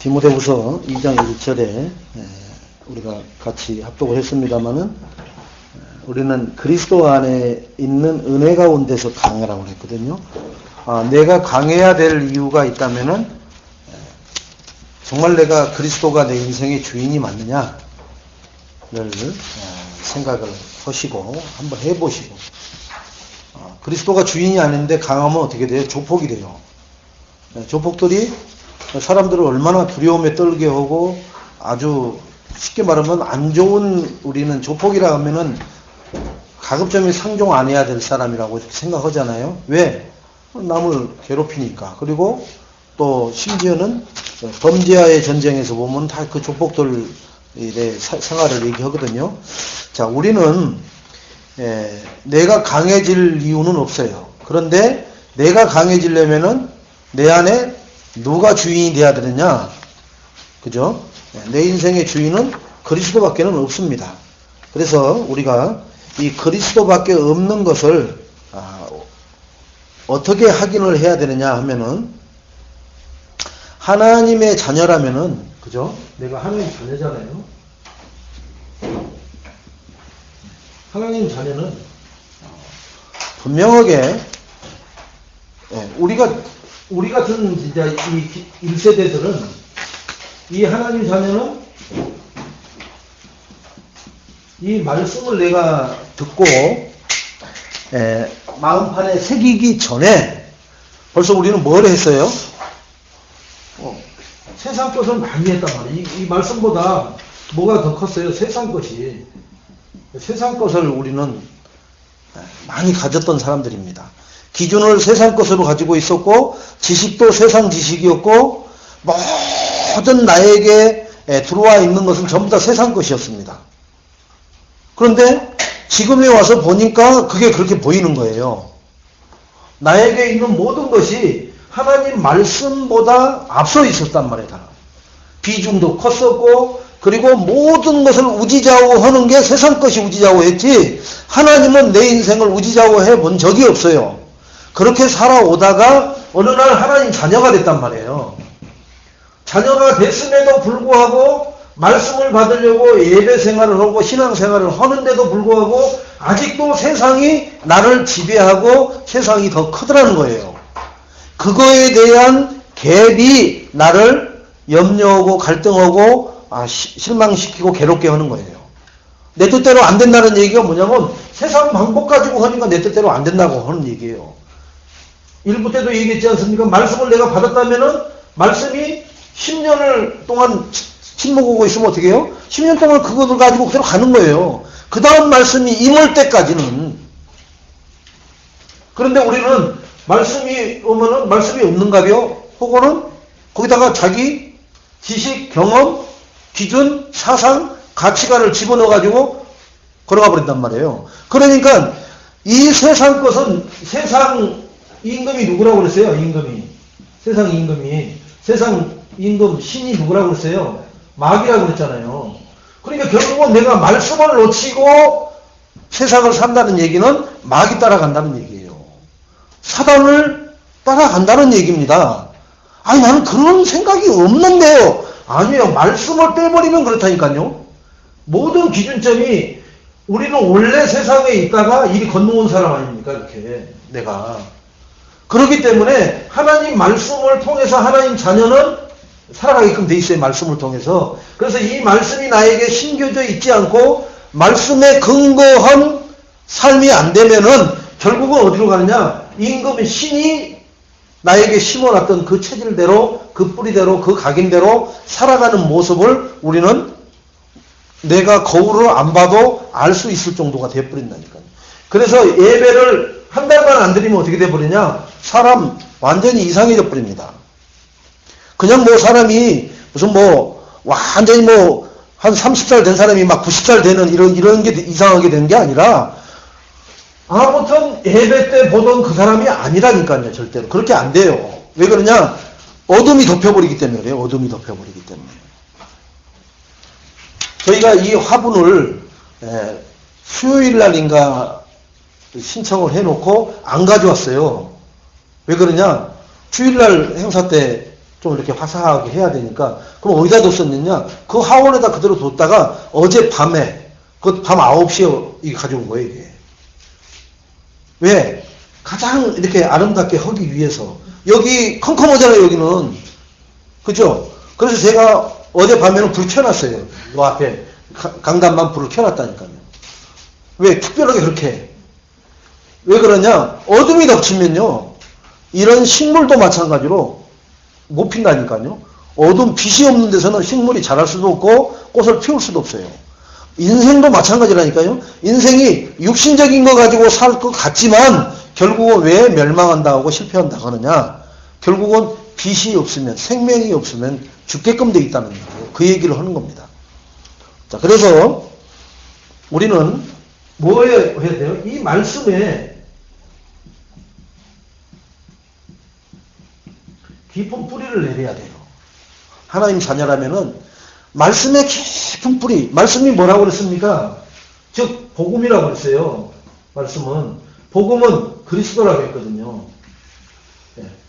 디모데후서 2장 1절에 우리가 같이 합독을 했습니다마는 우리는 그리스도 안에 있는 은혜 가운데서 강해라고 했거든요. 내가 강해야 될 이유가 있다면은 정말 내가 그리스도가 내 인생의 주인이 맞느냐를 생각을 하시고 한번 해보시고, 그리스도가 주인이 아닌데 강하면 어떻게 돼요? 조폭이 돼요. 조폭들이 사람들을 얼마나 두려움에 떨게 하고, 아주 쉽게 말하면 안 좋은, 우리는 조폭이라 하면은 가급적이면 상종 안 해야 될 사람이라고 생각하잖아요. 왜? 남을 괴롭히니까. 그리고 또 심지어는 범죄와의 전쟁에서 보면 다 그 조폭들의 생활을 얘기하거든요. 자, 우리는 내가 강해질 이유는 없어요. 그런데 내가 강해지려면은 내 안에 누가 주인이 돼야 되느냐? 그죠? 내 인생의 주인은 그리스도밖에는 없습니다. 그래서 우리가 이 그리스도밖에 없는 것을 어떻게 확인을 해야 되느냐 하면은, 하나님의 자녀라면은, 그죠? 내가 하나님 자녀잖아요. 하나님 자녀는 분명하게, 우리 같은 진짜 이 1세대들은 이 하나님 자녀는 이 말씀을 내가 듣고 마음판에 새기기 전에 벌써 우리는 뭘 했어요? 세상 것을 많이 했단 말이에요. 이 말씀보다 뭐가 더 컸어요? 세상 것이. 세상 것을 우리는 많이 가졌던 사람들입니다. 기준을 세상 것으로 가지고 있었고, 지식도 세상 지식이었고, 모든 나에게 들어와 있는 것은 전부 다 세상 것이었습니다. 그런데 지금에 와서 보니까 그게 그렇게 보이는 거예요. 나에게 있는 모든 것이 하나님 말씀보다 앞서 있었단 말이다. 비중도 컸었고, 그리고 모든 것을 우지좌우 하는 게 세상 것이 우지좌우 했지, 하나님은 내 인생을 우지좌우 해본 적이 없어요. 그렇게 살아오다가 어느 날 하나님 자녀가 됐단 말이에요. 자녀가 됐음에도 불구하고 말씀을 받으려고 예배 생활을 하고 신앙 생활을 하는데도 불구하고 아직도 세상이 나를 지배하고 세상이 더 크더라는 거예요. 그거에 대한 갭이 나를 염려하고 갈등하고 실망시키고 괴롭게 하는 거예요. 내 뜻대로 안 된다는 얘기가 뭐냐면, 세상 방법 가지고 하니까 내 뜻대로 안 된다고 하는 얘기예요. 일부 때도 얘기했지 않습니까? 말씀을 내가 받았다면은 말씀이 10년을 동안 침묵하고 있으면 어떻게 해요? 10년 동안 그것을 가지고 그대로 가는 거예요. 그 다음 말씀이 임할 때까지는. 그런데 우리는 말씀이 오면은 말씀이 없는가요? 혹은 거기다가 자기 지식, 경험, 기준, 사상, 가치관을 집어넣어가지고 걸어가 버린단 말이에요. 그러니까 이 세상 것은, 세상 임금이 누구라고 그랬어요? 임금이. 세상 임금이. 세상 임금 신이 누구라고 그랬어요? 마귀라고 그랬잖아요. 그러니까 결국은 내가 말씀을 놓치고 세상을 산다는 얘기는 마귀 따라간다는 얘기예요. 사단을 따라간다는 얘기입니다. 아니, 나는 그런 생각이 없는데요. 아니에요. 말씀을 빼버리면 그렇다니까요. 모든 기준점이, 우리는 원래 세상에 있다가 이리 건너온 사람 아닙니까? 이렇게 내가. 그렇기 때문에 하나님 말씀을 통해서 하나님 자녀는 살아가게끔 돼 있어요. 말씀을 통해서. 그래서 이 말씀이 나에게 심겨져 있지 않고 말씀에 근거한 삶이 안 되면은 결국은 어디로 가느냐? 임금의 신이 나에게 심어놨던 그 체질대로, 그 뿌리대로, 그 각인대로 살아가는 모습을 우리는 내가 거울을 안 봐도 알 수 있을 정도가 되어버린다니까요. 그래서 예배를 한 달만 안 드리면 어떻게 돼버리냐? 사람 완전히 이상해져 버립니다. 그냥 사람이 무슨 완전히 한 30살 된 사람이 막 90살 되는 이런 게 이상하게 된 게 아니라, 아무튼 예배 때 보던 그 사람이 아니라니까요. 절대로. 그렇게 안 돼요. 왜 그러냐? 어둠이 덮여버리기 때문에 그래요. 어둠이 덮여버리기 때문에. 저희가 이 화분을 수요일 날인가 신청을 해놓고 안 가져왔어요. 왜 그러냐? 주일날 행사 때 좀 이렇게 화사하게 해야 되니까, 그럼 어디다 뒀었느냐? 그 하원에다 그대로 뒀다가 어제 밤에, 그 밤 9시에 이게 가져온 거예요, 이게. 왜? 가장 이렇게 아름답게 하기 위해서. 여기 컴컴하잖아요, 여기는. 그죠? 그래서 제가 어제 밤에는 불 켜놨어요. 요 앞에 강단만 불을 켜놨다니까요. 왜? 특별하게 그렇게 해. 왜 그러냐? 어둠이 덮치면요, 이런 식물도 마찬가지로 못 핀다니까요. 어둠, 빛이 없는 데서는 식물이 자랄 수도 없고 꽃을 피울 수도 없어요. 인생도 마찬가지라니까요. 인생이 육신적인 거 가지고 살 것 같지만 결국은 왜 멸망한다고 하고 실패한다고 하느냐? 결국은 빛이 없으면, 생명이 없으면 죽게끔 돼 있다는 거예요. 그 얘기를 하는 겁니다. 자, 그래서 우리는 뭐 해야 돼요? 이 말씀에 깊은 뿌리를 내려야 돼요. 하나님 자녀라면은 말씀의 깊은 뿌리, 말씀이 뭐라고 그랬습니까? 즉 복음이라고 그랬어요. 말씀은, 복음은 그리스도라고 했거든요.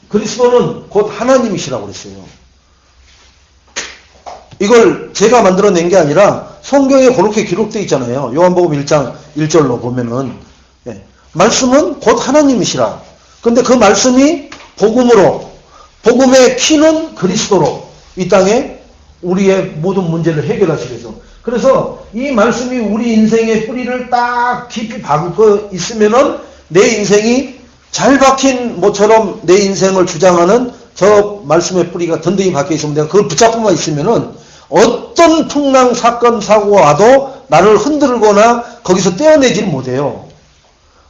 그리스도는 곧 하나님이시라고 그랬어요. 이걸 제가 만들어낸 게 아니라 성경에 그렇게 기록되어 있잖아요. 요한복음 1장 1절로 보면은, 말씀은 곧 하나님이시라. 근데 그 말씀이 복음으로, 복음의 키는 그리스도로 이 땅에 우리의 모든 문제를 해결하시기 위해서. 그래서 이 말씀이 우리 인생의 뿌리를 딱 깊이 박고 있으면은 내 인생이 잘 박힌 모처럼 내 인생을 주장하는 저 말씀의 뿌리가 든든히 박혀 있으면 내가 그걸 붙잡고만 있으면은 어떤 풍랑, 사건, 사고가 와도 나를 흔들거나 거기서 떼어내지는 못해요.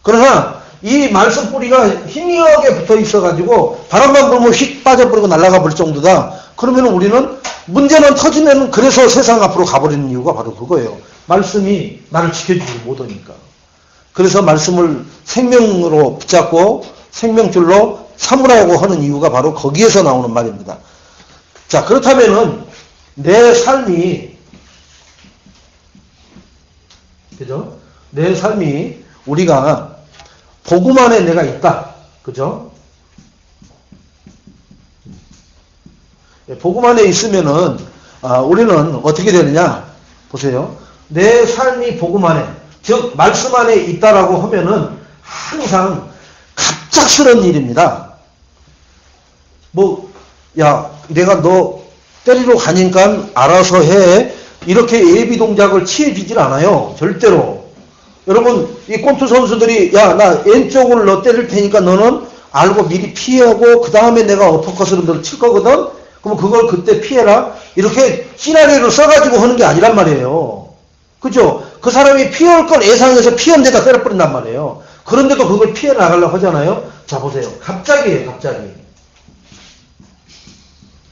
그러나 이 말씀 뿌리가 희미하게 붙어 있어가지고 바람만 불면 휙 빠져버리고 날아가 버릴 정도다. 그러면 우리는 문제는 터지면 그래서 세상 앞으로 가버리는 이유가 바로 그거예요. 말씀이 나를 지켜주지 못하니까. 그래서 말씀을 생명으로 붙잡고 생명줄로 삼으라고 하는 이유가 바로 거기에서 나오는 말입니다. 자, 그렇다면은 내 삶이, 그죠? 내 삶이 우리가 복음 안에 내가 있다. 그죠? 복음 안에 있으면은, 우리는 어떻게 되느냐? 보세요. 내 삶이 복음 안에, 즉, 말씀 안에 있다라고 하면은 항상 갑작스러운 일입니다. 뭐, 야, 내가 너 때리러 가니까 알아서 해. 이렇게 예비 동작을 취해지질 않아요. 절대로. 여러분, 이 골프 선수들이, 야, 나 왼쪽을 너 때릴 테니까 너는 알고 미리 피하고, 그 다음에 내가 어퍼컷으로 너를 칠 거거든? 그럼 그걸 그때 피해라? 이렇게 시나리오를 써가지고 하는 게 아니란 말이에요. 그죠? 그 사람이 피할 걸 예상해서 피한 데다 때려버린단 말이에요. 그런데도 그걸 피해 나가려고 하잖아요. 자, 보세요. 갑자기예요, 갑자기.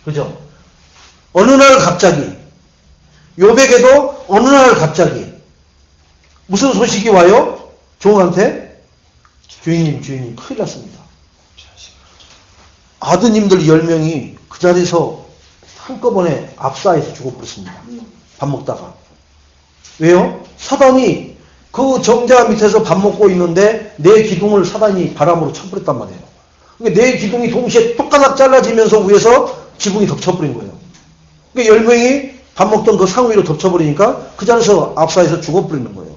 그죠? 어느 날 갑자기. 요백에도 어느 날 갑자기. 무슨 소식이 와요? 종한테? 주인님, 큰일 났습니다. 아드님들 10명이 그 자리에서 한꺼번에 압사해서 죽어버렸습니다. 밥 먹다가. 왜요? 사단이 그 정자 밑에서 밥 먹고 있는데 내 기둥을 사단이 바람으로 쳐버렸단 말이에요. 그러니까 내 기둥이 동시에 똑가닥 잘라지면서 위에서 지붕이 덮쳐버린 거예요. 그러니까 10명이 밥 먹던 그 상 위로 덮쳐버리니까 그 자리에서 압사해서 죽어버리는 거예요.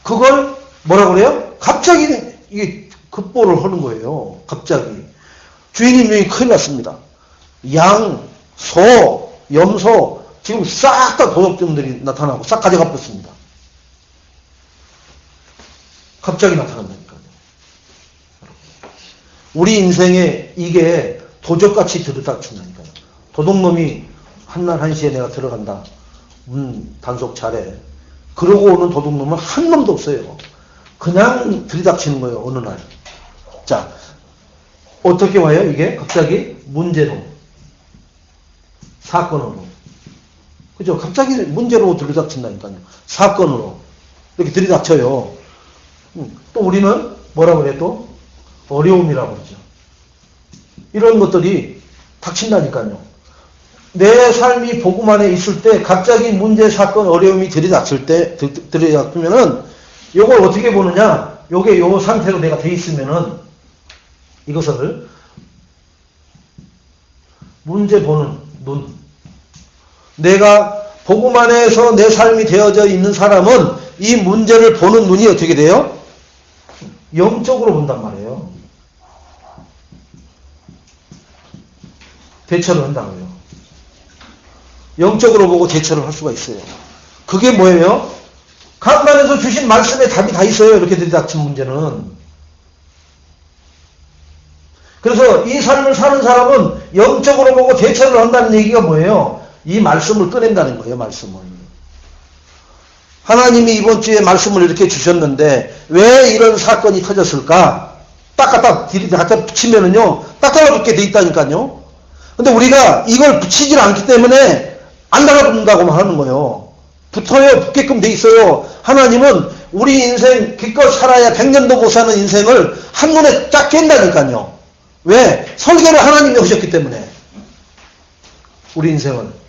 그걸 뭐라 그래요? 갑자기 이게 급보를 하는 거예요. 갑자기. 주인님이 큰일 났습니다. 양, 소, 염소, 지금 싹 다 도둑들이 나타나고 싹 가져가 버렸습니다. 갑자기 나타난다니까요. 우리 인생에 이게 도적같이 들이닥친다니까요. 도둑놈이 한날 한시에 내가 들어간다. 단속 잘해. 그러고 오는 도둑놈은 한 놈도 없어요. 그냥 들이닥치는 거예요. 어느 날. 자, 어떻게 와요? 이게 갑자기 문제로, 사건으로. 그죠? 갑자기 문제로 들이닥친다니까요. 사건으로. 이렇게 들이닥쳐요. 또 우리는 뭐라고 그래? 또 어려움이라고 그러죠. 이런 것들이 닥친다니까요. 내 삶이 복음 안에 있을 때 갑자기 문제, 사건, 어려움이 들이닥치면은 요걸 어떻게 보느냐? 요게 요 상태로 내가 돼 있으면은 이것을 문제 보는 눈. 내가 복음 안에서 내 삶이 되어져 있는 사람은 이 문제를 보는 눈이 어떻게 돼요? 영적으로 본단 말이에요. 대처를 한다고요. 영적으로 보고 대처를 할 수가 있어요. 그게 뭐예요? 강단에서 주신 말씀에 답이 다 있어요. 이렇게 들이닥친 문제는. 그래서 이 삶을 사는 사람은 영적으로 보고 대처를 한다는 얘기가 뭐예요? 이 말씀을 꺼낸다는 거예요. 말씀을. 하나님이 이번 주에 말씀을 이렇게 주셨는데 왜 이런 사건이 터졌을까? 딱 갖다 붙이면은요, 딱 달라붙게 돼 있다니까요. 근데 우리가 이걸 붙이질 않기 때문에 안 달라붙는다고만 하는 거예요. 붙어요. 붙게끔 돼 있어요. 하나님은 우리 인생 기껏 살아야 100년도 못 사는 인생을 한눈에 쫙 깬다니까요. 왜? 설계를 하나님이 하셨기 때문에. 우리 인생은.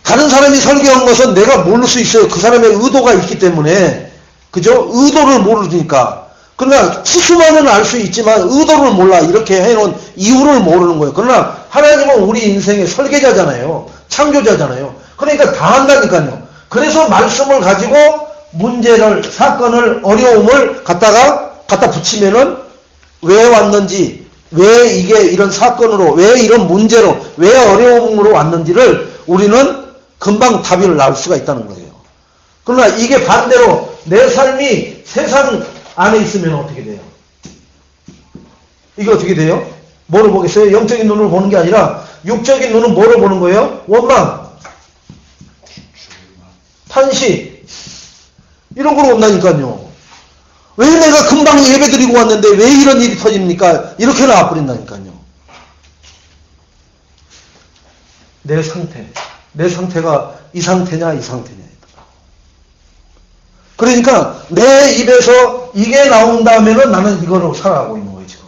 다른 사람이 설계한 것은 내가 모를 수 있어요. 그 사람의 의도가 있기 때문에. 그죠? 의도를 모르니까. 그러나 수수만은 알 수 있지만 의도를 몰라. 이렇게 해놓은 이유를 모르는 거예요. 그러나 하나님은 우리 인생의 설계자잖아요. 창조자잖아요. 그러니까 다 한다니까요. 그래서 말씀을 가지고 문제를, 사건을, 어려움을 갖다 붙이면은 왜 왔는지, 왜 이게 이런 사건으로, 왜 이런 문제로, 왜 어려움으로 왔는지를 우리는 금방 답을 낳을 수가 있다는 거예요. 그러나 이게 반대로 내 삶이 세상 안에 있으면 어떻게 돼요? 이게 어떻게 돼요? 뭐를 보겠어요? 영적인 눈으로 보는 게 아니라 육적인 눈은 뭐를 보는 거예요? 원망, 탄식, 이런 걸로 온다니까요. 왜 내가 금방 예배 드리고 왔는데 왜 이런 일이 터집니까? 이렇게 나와버린다니까요. 내 상태가 이 상태냐 이 상태냐. 그러니까 내 입에서 이게 나온다면은 나는 이거로 살아가고 있는 거예요. 지금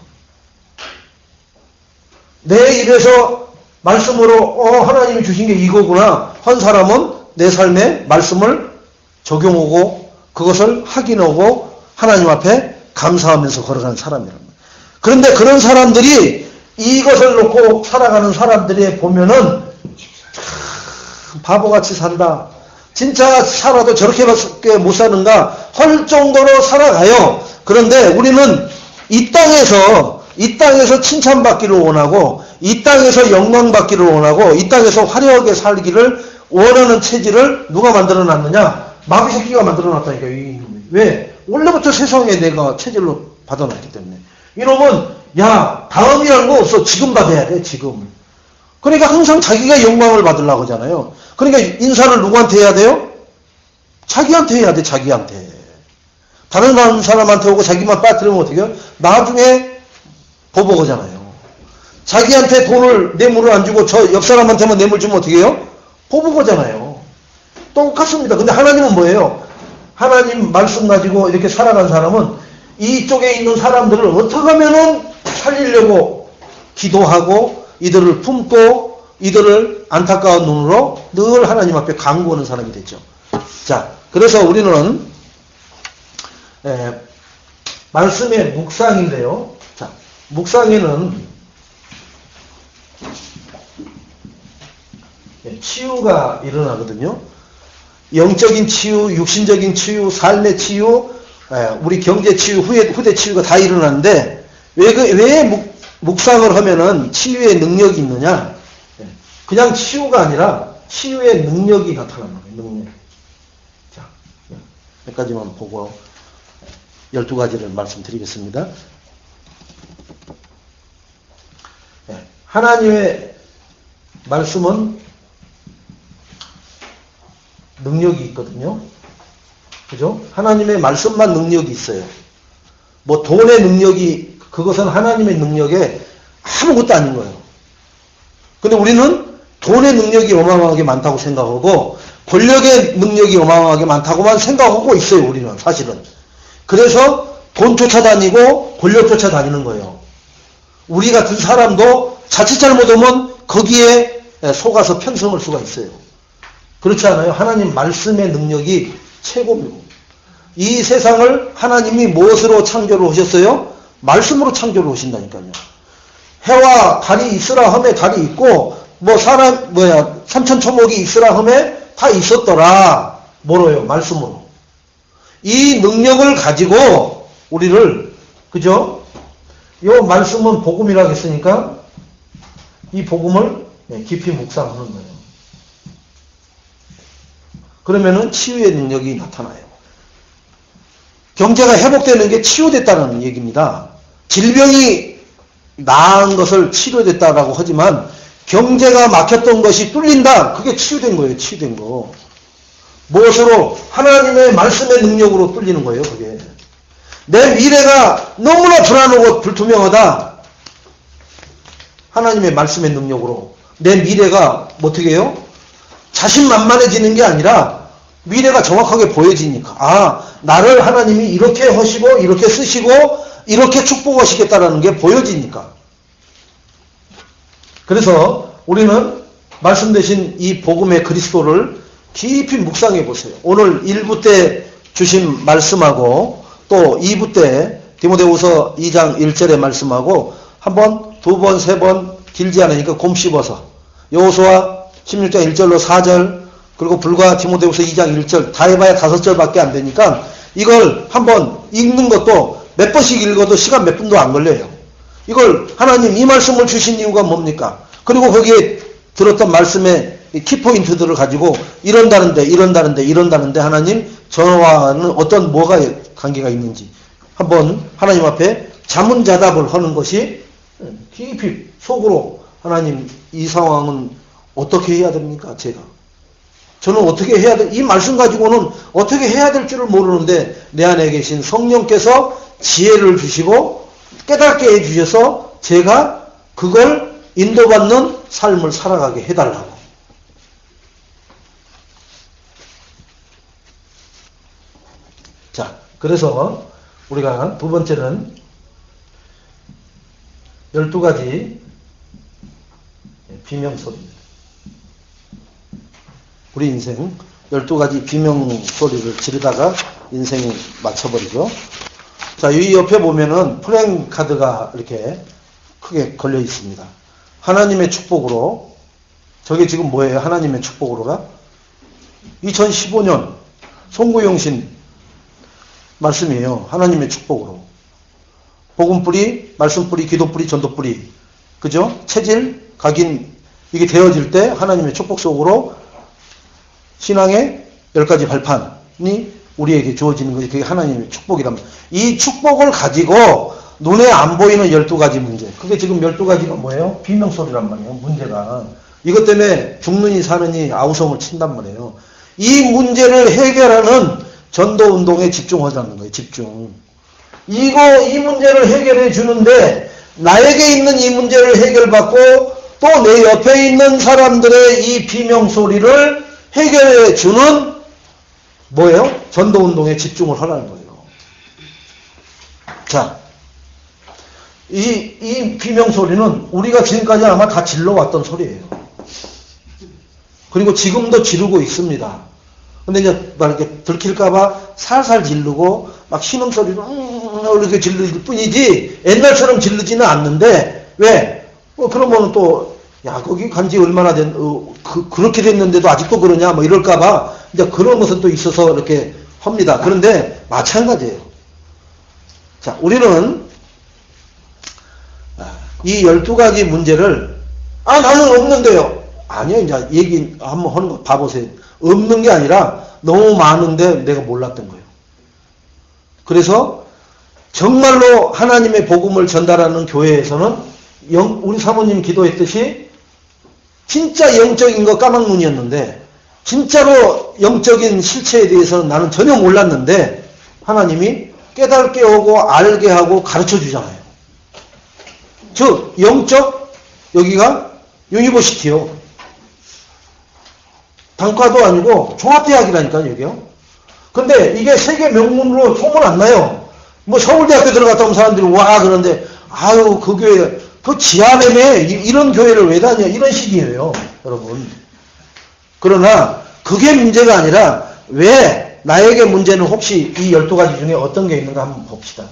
내 입에서 말씀으로 하나님이 주신 게 이거구나 한 사람은 내 삶에 말씀을 적용하고 그것을 확인하고 하나님 앞에 감사하면서 걸어가는 사람이란 말이에요. 그런데 그런 사람들이 이것을 놓고 살아가는 사람들이 보면은 바보같이 산다. 진짜 살아도 저렇게밖에 못 사는가 할 정도로 살아가요. 그런데 우리는 이 땅에서 칭찬받기를 원하고 이 땅에서 영광받기를 원하고 이 땅에서 화려하게 살기를 원하는 체질을 누가 만들어놨느냐? 마귀 새끼가 만들어놨다니까요. 이놈이. 왜? 원래부터 세상에 내가 체질로 받아놨기 때문에. 이놈은 야 다음이라는 거 없어. 지금 받아야 돼. 지금. 그러니까 항상 자기가 영광을 받으려고 하잖아요. 그러니까 인사를 누구한테 해야 돼요? 자기한테 해야 돼. 자기한테. 다른 사람한테 오고 자기만 빠뜨리면 어떻게 해요? 나중에 보복하잖아요. 자기한테 뇌물을 안 주고 저 옆 사람한테만 뇌물 주면 어떻게 해요? 보복하잖아요. 똑같습니다. 근데 하나님은 뭐예요? 하나님 말씀 가지고 이렇게 살아간 사람은 이쪽에 있는 사람들을 어떻게 하면은 살리려고 기도하고 이들을 품고 이들을 안타까운 눈으로 늘 하나님 앞에 간구하는 사람이 됐죠. 자, 그래서 우리는 말씀의 묵상인데요. 자, 묵상에는 치유가 일어나거든요. 영적인 치유, 육신적인 치유, 삶의 치유, 우리 경제 치유, 후대 치유가 다 일어나는데 왜 묵상을 하면은 치유의 능력이 있느냐? 그냥 치유가 아니라 치유의 능력이 나타나는 거예요. 능력. 자, 몇 가지만 보고 12가지를 말씀드리겠습니다. 하나님의 말씀은 능력이 있거든요. 그죠? 하나님의 말씀만 능력이 있어요. 뭐 돈의 능력이 그것은 하나님의 능력에 아무것도 아닌 거예요. 근데 우리는 돈의 능력이 어마어마하게 많다고 생각하고 권력의 능력이 어마어마하게 많다고만 생각하고 있어요. 우리는 사실은. 그래서 돈 쫓아다니고 권력 쫓아다니는 거예요. 우리 같은 사람도 자칫 잘못하면 거기에 속아서 편성할 수가 있어요. 그렇지 않아요? 하나님 말씀의 능력이 최고입니다. 이 세상을 하나님이 무엇으로 창조를 하셨어요? 말씀으로 창조를 하신다니까요. 해와 달이 있으라 함에 달이 있고, 삼천초목이 있으라 함에 다 있었더라. 뭐로요? 말씀으로. 이 능력을 가지고 우리를, 그죠? 이 말씀은 복음이라고 했으니까 이 복음을 깊이 묵상하는 거예요. 그러면은 치유의 능력이 나타나요. 경제가 회복되는 게 치유됐다는 얘기입니다. 질병이 나은 것을 치료됐다라고 하지만 경제가 막혔던 것이 뚫린다. 그게 치유된 거예요. 치유된 거. 무엇으로? 하나님의 말씀의 능력으로 뚫리는 거예요. 그게. 내 미래가 너무나 불안하고 불투명하다. 하나님의 말씀의 능력으로. 내 미래가 어떻게 해요? 자신만만해지는 게 아니라 미래가 정확하게 보여지니까. 아, 나를 하나님이 이렇게 하시고 이렇게 쓰시고 이렇게 축복하시겠다라는 게 보여지니까. 그래서 우리는 말씀 대신 이 복음의 그리스도를 깊이 묵상해 보세요. 오늘 1부 때 주신 말씀하고 또 2부 때 디모데후서 2장 1절의 말씀하고 한 번, 두 번, 세 번 길지 않으니까 곰 씹어서 여호수아 16장 1절로 4절 그리고 불과 디모데후서 2장 1절 다 해봐야 5절밖에 안 되니까 이걸 한번 읽는 것도 몇 번씩 읽어도 시간 몇 분도 안 걸려요. 이걸 하나님 이 말씀을 주신 이유가 뭡니까? 그리고 거기에 들었던 말씀의 키포인트들을 가지고 이런다는데 하나님 저와는 어떤 뭐가 관계가 있는지 한번 하나님 앞에 자문자답을 하는 것이 깊이 속으로 하나님 이 상황은 어떻게 해야 됩니까? 저는 어떻게 해야 이 말씀 가지고는 어떻게 해야 될 줄을 모르는데 내 안에 계신 성령께서 지혜를 주시고 깨닫게 해주셔서 제가 그걸 인도받는 삶을 살아가게 해달라고. 자, 그래서 우리가 두 번째는 12가지 비명소리입니다. 우리 인생 12가지 비명소리를 지르다가 인생이 맞춰버리죠. 자, 이 옆에 보면은 플랜카드가 이렇게 크게 걸려 있습니다. 하나님의 축복으로, 저게 지금 뭐예요? 하나님의 축복으로가? 2015년 송구용신 말씀이에요. 하나님의 축복으로. 복음뿌리, 말씀뿌리, 기도뿌리, 전도뿌리. 그죠? 체질, 각인, 이게 되어질 때 하나님의 축복 속으로 신앙의 10가지 발판이 우리에게 주어지는 것이 그게 하나님의 축복이랍니다. 이 축복을 가지고 눈에 안 보이는 12가지 문제. 그게 지금 12가지가 뭐예요? 비명소리란 말이에요. 문제가. 이것 때문에 죽느니 사느니 아우성을 친단 말이에요. 이 문제를 해결하는 전도운동에 집중하자는 거예요. 집중. 이 문제를 해결해 주는데 나에게 있는 이 문제를 해결받고 또 내 옆에 있는 사람들의 이 비명소리를 해결해 주는 뭐예요? 전도운동에 집중을 하라는 거예요. 자, 이 비명소리는 우리가 지금까지 아마 다 질러왔던 소리예요. 그리고 지금도 지르고 있습니다. 근데 이제 막 이렇게 들킬까봐 살살 지르고 막 신음소리로 이렇게 지르일 뿐이지 옛날처럼 지르지는 않는데 왜? 그러면 또 야 거기 간지 얼마나 그렇게 됐는데도 아직도 그러냐 뭐 이럴까봐 이제 그런 것은 또 있어서 이렇게 합니다. 그런데 마찬가지예요. 자, 우리는 이 12가지 문제를 나는 없는데요. 아니요, 이제 얘기 한번 하는 거 봐보세요. 없는 게 아니라 너무 많은데 내가 몰랐던 거예요. 그래서 정말로 하나님의 복음을 전달하는 교회에서는 우리 사모님 기도했듯이 진짜 영적인 거 까막눈이었는데 진짜로 영적인 실체에 대해서는 나는 전혀 몰랐는데 하나님이 깨닫게 하고 알게 하고 가르쳐 주잖아요. 즉 영적 여기가 유니버시티요. 단과도 아니고 종합대학이라니까요, 여기요. 근데 이게 세계 명문으로 소문 안 나요. 뭐 서울대학교 들어갔다 온 사람들이 와 그런데 아유 그 교회 그 지하내에 이런 교회를 왜 다녀 이런 식이에요, 여러분. 그러나 그게 문제가 아니라 왜 나에게 문제는 혹시 이 12가지 중에 어떤 게 있는가 한번 봅시다.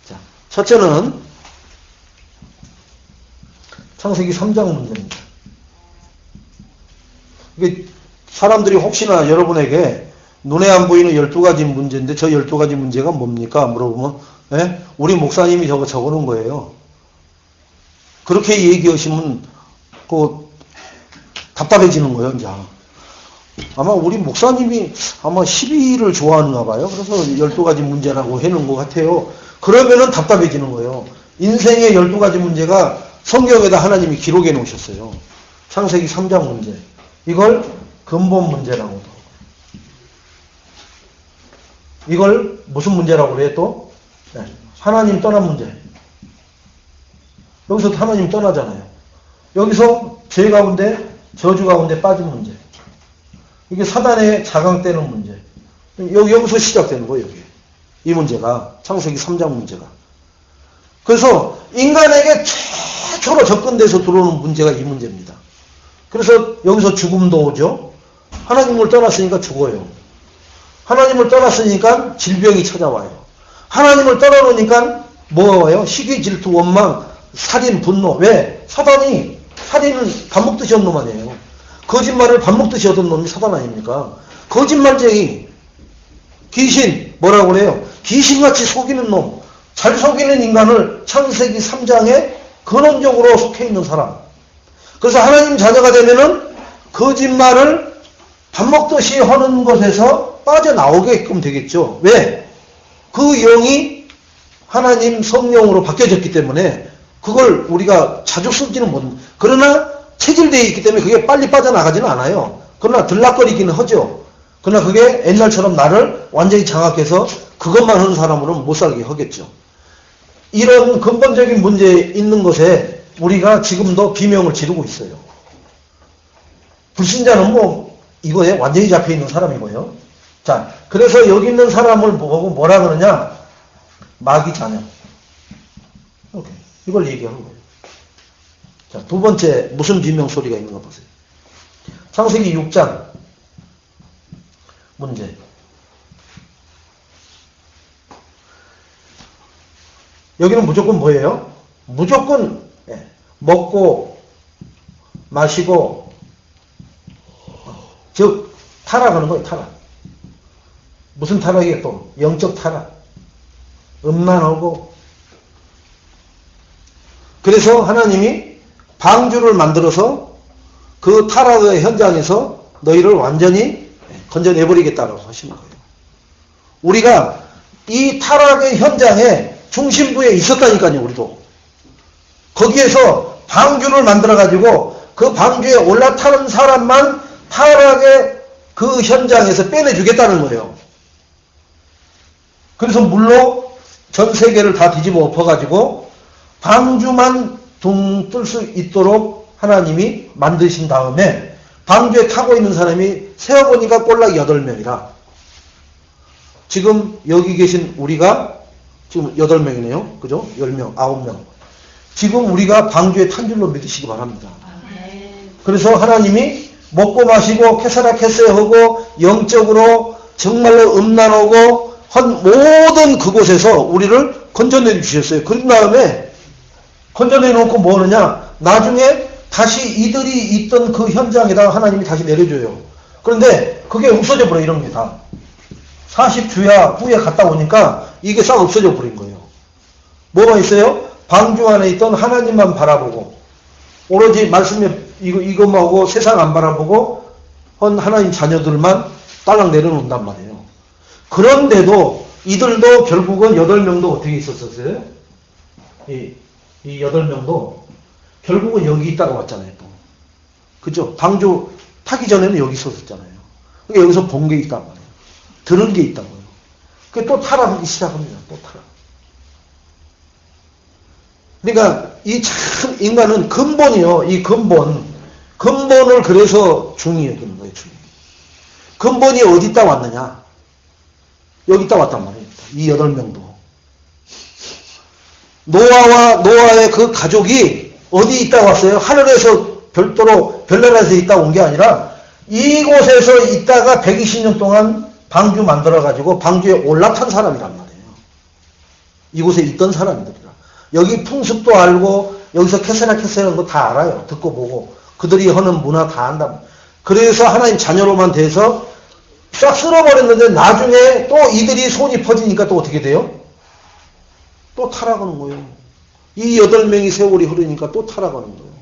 자, 첫째는 창세기 3장 문제입니다. 이게 사람들이 혹시나 여러분에게 눈에 안 보이는 12가지 문제인데 저 12가지 문제가 뭡니까? 물어보면 예? 우리 목사님이 저거 적어놓은 거예요. 그렇게 얘기하시면 답답해지는 거예요. 이제. 아마 우리 목사님이 아마 12를 좋아하는가 봐요. 그래서 12가지 문제라고 해놓은 것 같아요. 그러면은 답답해지는 거예요. 인생의 12가지 문제가 성경에다 하나님이 기록해 놓으셨어요. 창세기 3장 문제. 이걸 근본 문제라고도. 이걸 무슨 문제라고 그래요 또? 네. 하나님 떠난 문제. 여기서 하나님 떠나잖아요. 여기서 죄 가운데, 저주 가운데 빠진 문제. 이게 사단의 자강되는 문제. 여기서 시작되는 거예요, 여기. 이 문제가. 창세기 3장 문제가. 그래서 인간에게 최초로 접근돼서 들어오는 문제가 이 문제입니다. 그래서 여기서 죽음도 오죠. 하나님을 떠났으니까 죽어요. 하나님을 떠났으니까 질병이 찾아와요. 하나님을 떠나놓으니까 뭐가 와요? 시기, 질투, 원망, 살인, 분노. 왜? 사단이 살인은 밥 먹듯이 한 놈 아니에요. 거짓말을 밥 먹듯이 얻은 놈이 사단 아닙니까? 거짓말쟁이, 귀신, 뭐라고 그래요? 귀신같이 속이는 놈, 잘 속이는 인간을 창세기 3장에 근원적으로 속해 있는 사람. 그래서 하나님 자녀가 되면은 거짓말을 밥 먹듯이 하는 것에서 빠져나오게끔 되겠죠. 왜? 그 영이 하나님 성령으로 바뀌어졌기 때문에 그걸 우리가 자주 쓰지는 못합니다. 그러나 체질되어 있기 때문에 그게 빨리 빠져나가지는 않아요. 그러나 들락거리기는 하죠. 그러나 그게 옛날처럼 나를 완전히 장악해서 그것만 하는 사람으로는 못 살게 하겠죠. 이런 근본적인 문제 있는 것에 우리가 지금도 비명을 지르고 있어요. 불신자는 뭐 이거에 완전히 잡혀있는 사람이고요. 자, 그래서 여기 있는 사람을 보고 뭐라 그러냐? 마귀 자녀. 오케이. 이걸 얘기하는 거예요. 자, 두 번째 무슨 비명 소리가 있는가 보세요. 창세기 6장 문제. 여기는 무조건 뭐예요? 무조건 먹고 마시고 즉 타락하는 거예요. 타락. 무슨 타락이에요? 또 영적 타락. 음란하고. 그래서 하나님이 방주를 만들어서 그 타락의 현장에서 너희를 완전히 건져내버리겠다고 하시는 거예요. 우리가 이 타락의 현장에 중심부에 있었다니까요. 우리도. 거기에서 방주를 만들어가지고 그 방주에 올라타는 사람만 타락의 그 현장에서 빼내주겠다는 거예요. 그래서 물로 전 세계를 다 뒤집어 엎어가지고 방주만 둥 뜰 수 있도록 하나님이 만드신 다음에 방주에 타고 있는 사람이 세어보니까 꼴락 8명이라. 지금 여기 계신 우리가 지금 8명이네요. 그죠? 10명, 9명. 지금 우리가 방주에 탄 줄로 믿으시기 바랍니다. 그래서 하나님이 먹고 마시고 캐사라캐세하고 영적으로 정말로 음란하고 한 모든 그곳에서 우리를 건져내 주셨어요. 그런 다음에 건져내 놓고 뭐 하느냐? 나중에 다시 이들이 있던 그 현장에다가 하나님이 다시 내려줘요. 그런데 그게 없어져 버려, 이런 게 다. 40주야 후에 갔다 오니까 이게 싹 없어져 버린 거예요. 뭐가 있어요? 방주 안에 있던 하나님만 바라보고 오로지 말씀에 이것만 하고 세상 안 바라보고 하나님 자녀들만 딸랑 내려놓는단 말이에요. 그런데도 이들도 결국은 8명도 어떻게 있었었어요? 이 8명도 결국은 여기 있다가 왔잖아요. 또. 그죠? 방주 타기 전에는 여기 있었잖아요. 그러니까 여기서 본 게 있단 말이에요. 들은 게 있다고요. 그게 또 타락하기 시작합니다. 또 타락. 그러니까 이 참 인간은 근본이요. 이 근본을 그래서 중히 여기는 거예요. 중히. 근본이 어디 있다 왔느냐? 여기 있다 왔단 말이에요. 이 8명도. 노아의 그 가족이 어디 있다 왔어요? 하늘에서 별도로 별나라에서 있다 온 게 아니라 이곳에서 있다가 120년 동안 방주 만들어가지고 방주에 올라탄 사람이란 말이에요. 이곳에 있던 사람들이라. 여기 풍습도 알고 여기서 캐세나 거 다 알아요. 듣고 보고. 그들이 하는 문화 다 안다. 그래서 하나님 자녀로만 돼서 쫙 쓸어버렸는데 나중에 또 이들이 손이 퍼지니까 또 어떻게 돼요? 또 타락하는 거예요. 이 8명이 세월이 흐르니까 또 타락하는 거예요.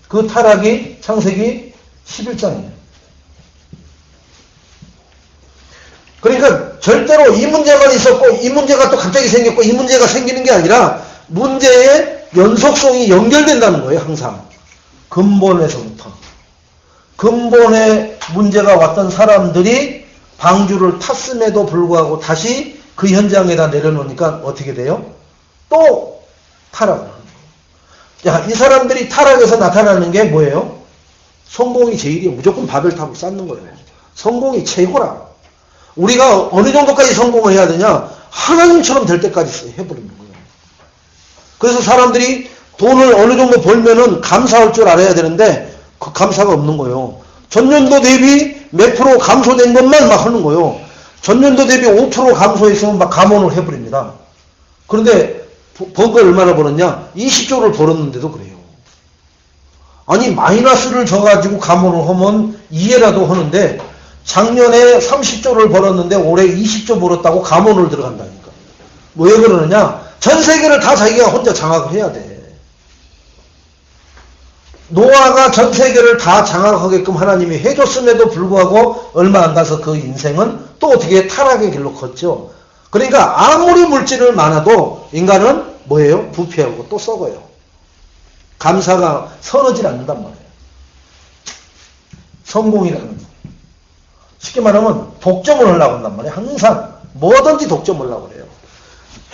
그 타락이 창세기 11장이에요. 그러니까 절대로 이 문제만 있었고 이 문제가 또 갑자기 생겼고 이 문제가 생기는 게 아니라 문제의 연속성이 연결된다는 거예요. 항상. 근본에서부터. 근본에 문제가 왔던 사람들이 방주를 탔음에도 불구하고 다시 그 현장에다 내려놓으니까 어떻게 돼요? 또 타락을 하는 거예요. 자, 이 사람들이 타락해서 나타나는 게 뭐예요? 성공이 제일이에요. 무조건 바벨탑을 쌓는 거예요. 성공이 최고라. 우리가 어느 정도까지 성공을 해야 되냐? 하나님처럼 될 때까지 해버리는 거예요. 그래서 사람들이 돈을 어느 정도 벌면은 감사할 줄 알아야 되는데 그 감사가 없는 거예요. 전년도 대비 몇 프로 감소된 것만 막 하는 거예요. 전년도 대비 5% 감소했으면 막 감원을 해버립니다. 그런데 번 거 얼마나 벌었냐? 20조를 벌었는데도 그래요. 아니 마이너스를 져가지고 감원을 하면 이해라도 하는데 작년에 30조를 벌었는데 올해 20조 벌었다고 감원을 들어간다니까. 왜 그러느냐? 전 세계를 다 자기가 혼자 장악을 해야 돼. 노아가 전 세계를 다 장악하게끔 하나님이 해줬음에도 불구하고 얼마 안 가서 그 인생은 또 어떻게 타락의 길로 걷죠. 그러니까 아무리 물질을 많아도 인간은 뭐예요? 부패하고 또 썩어요. 감사가 서너질 않는단 말이에요. 성공이라는 거. 쉽게 말하면 독점을 하려고 한단 말이에요. 항상 뭐든지 독점을 하려고 그래요.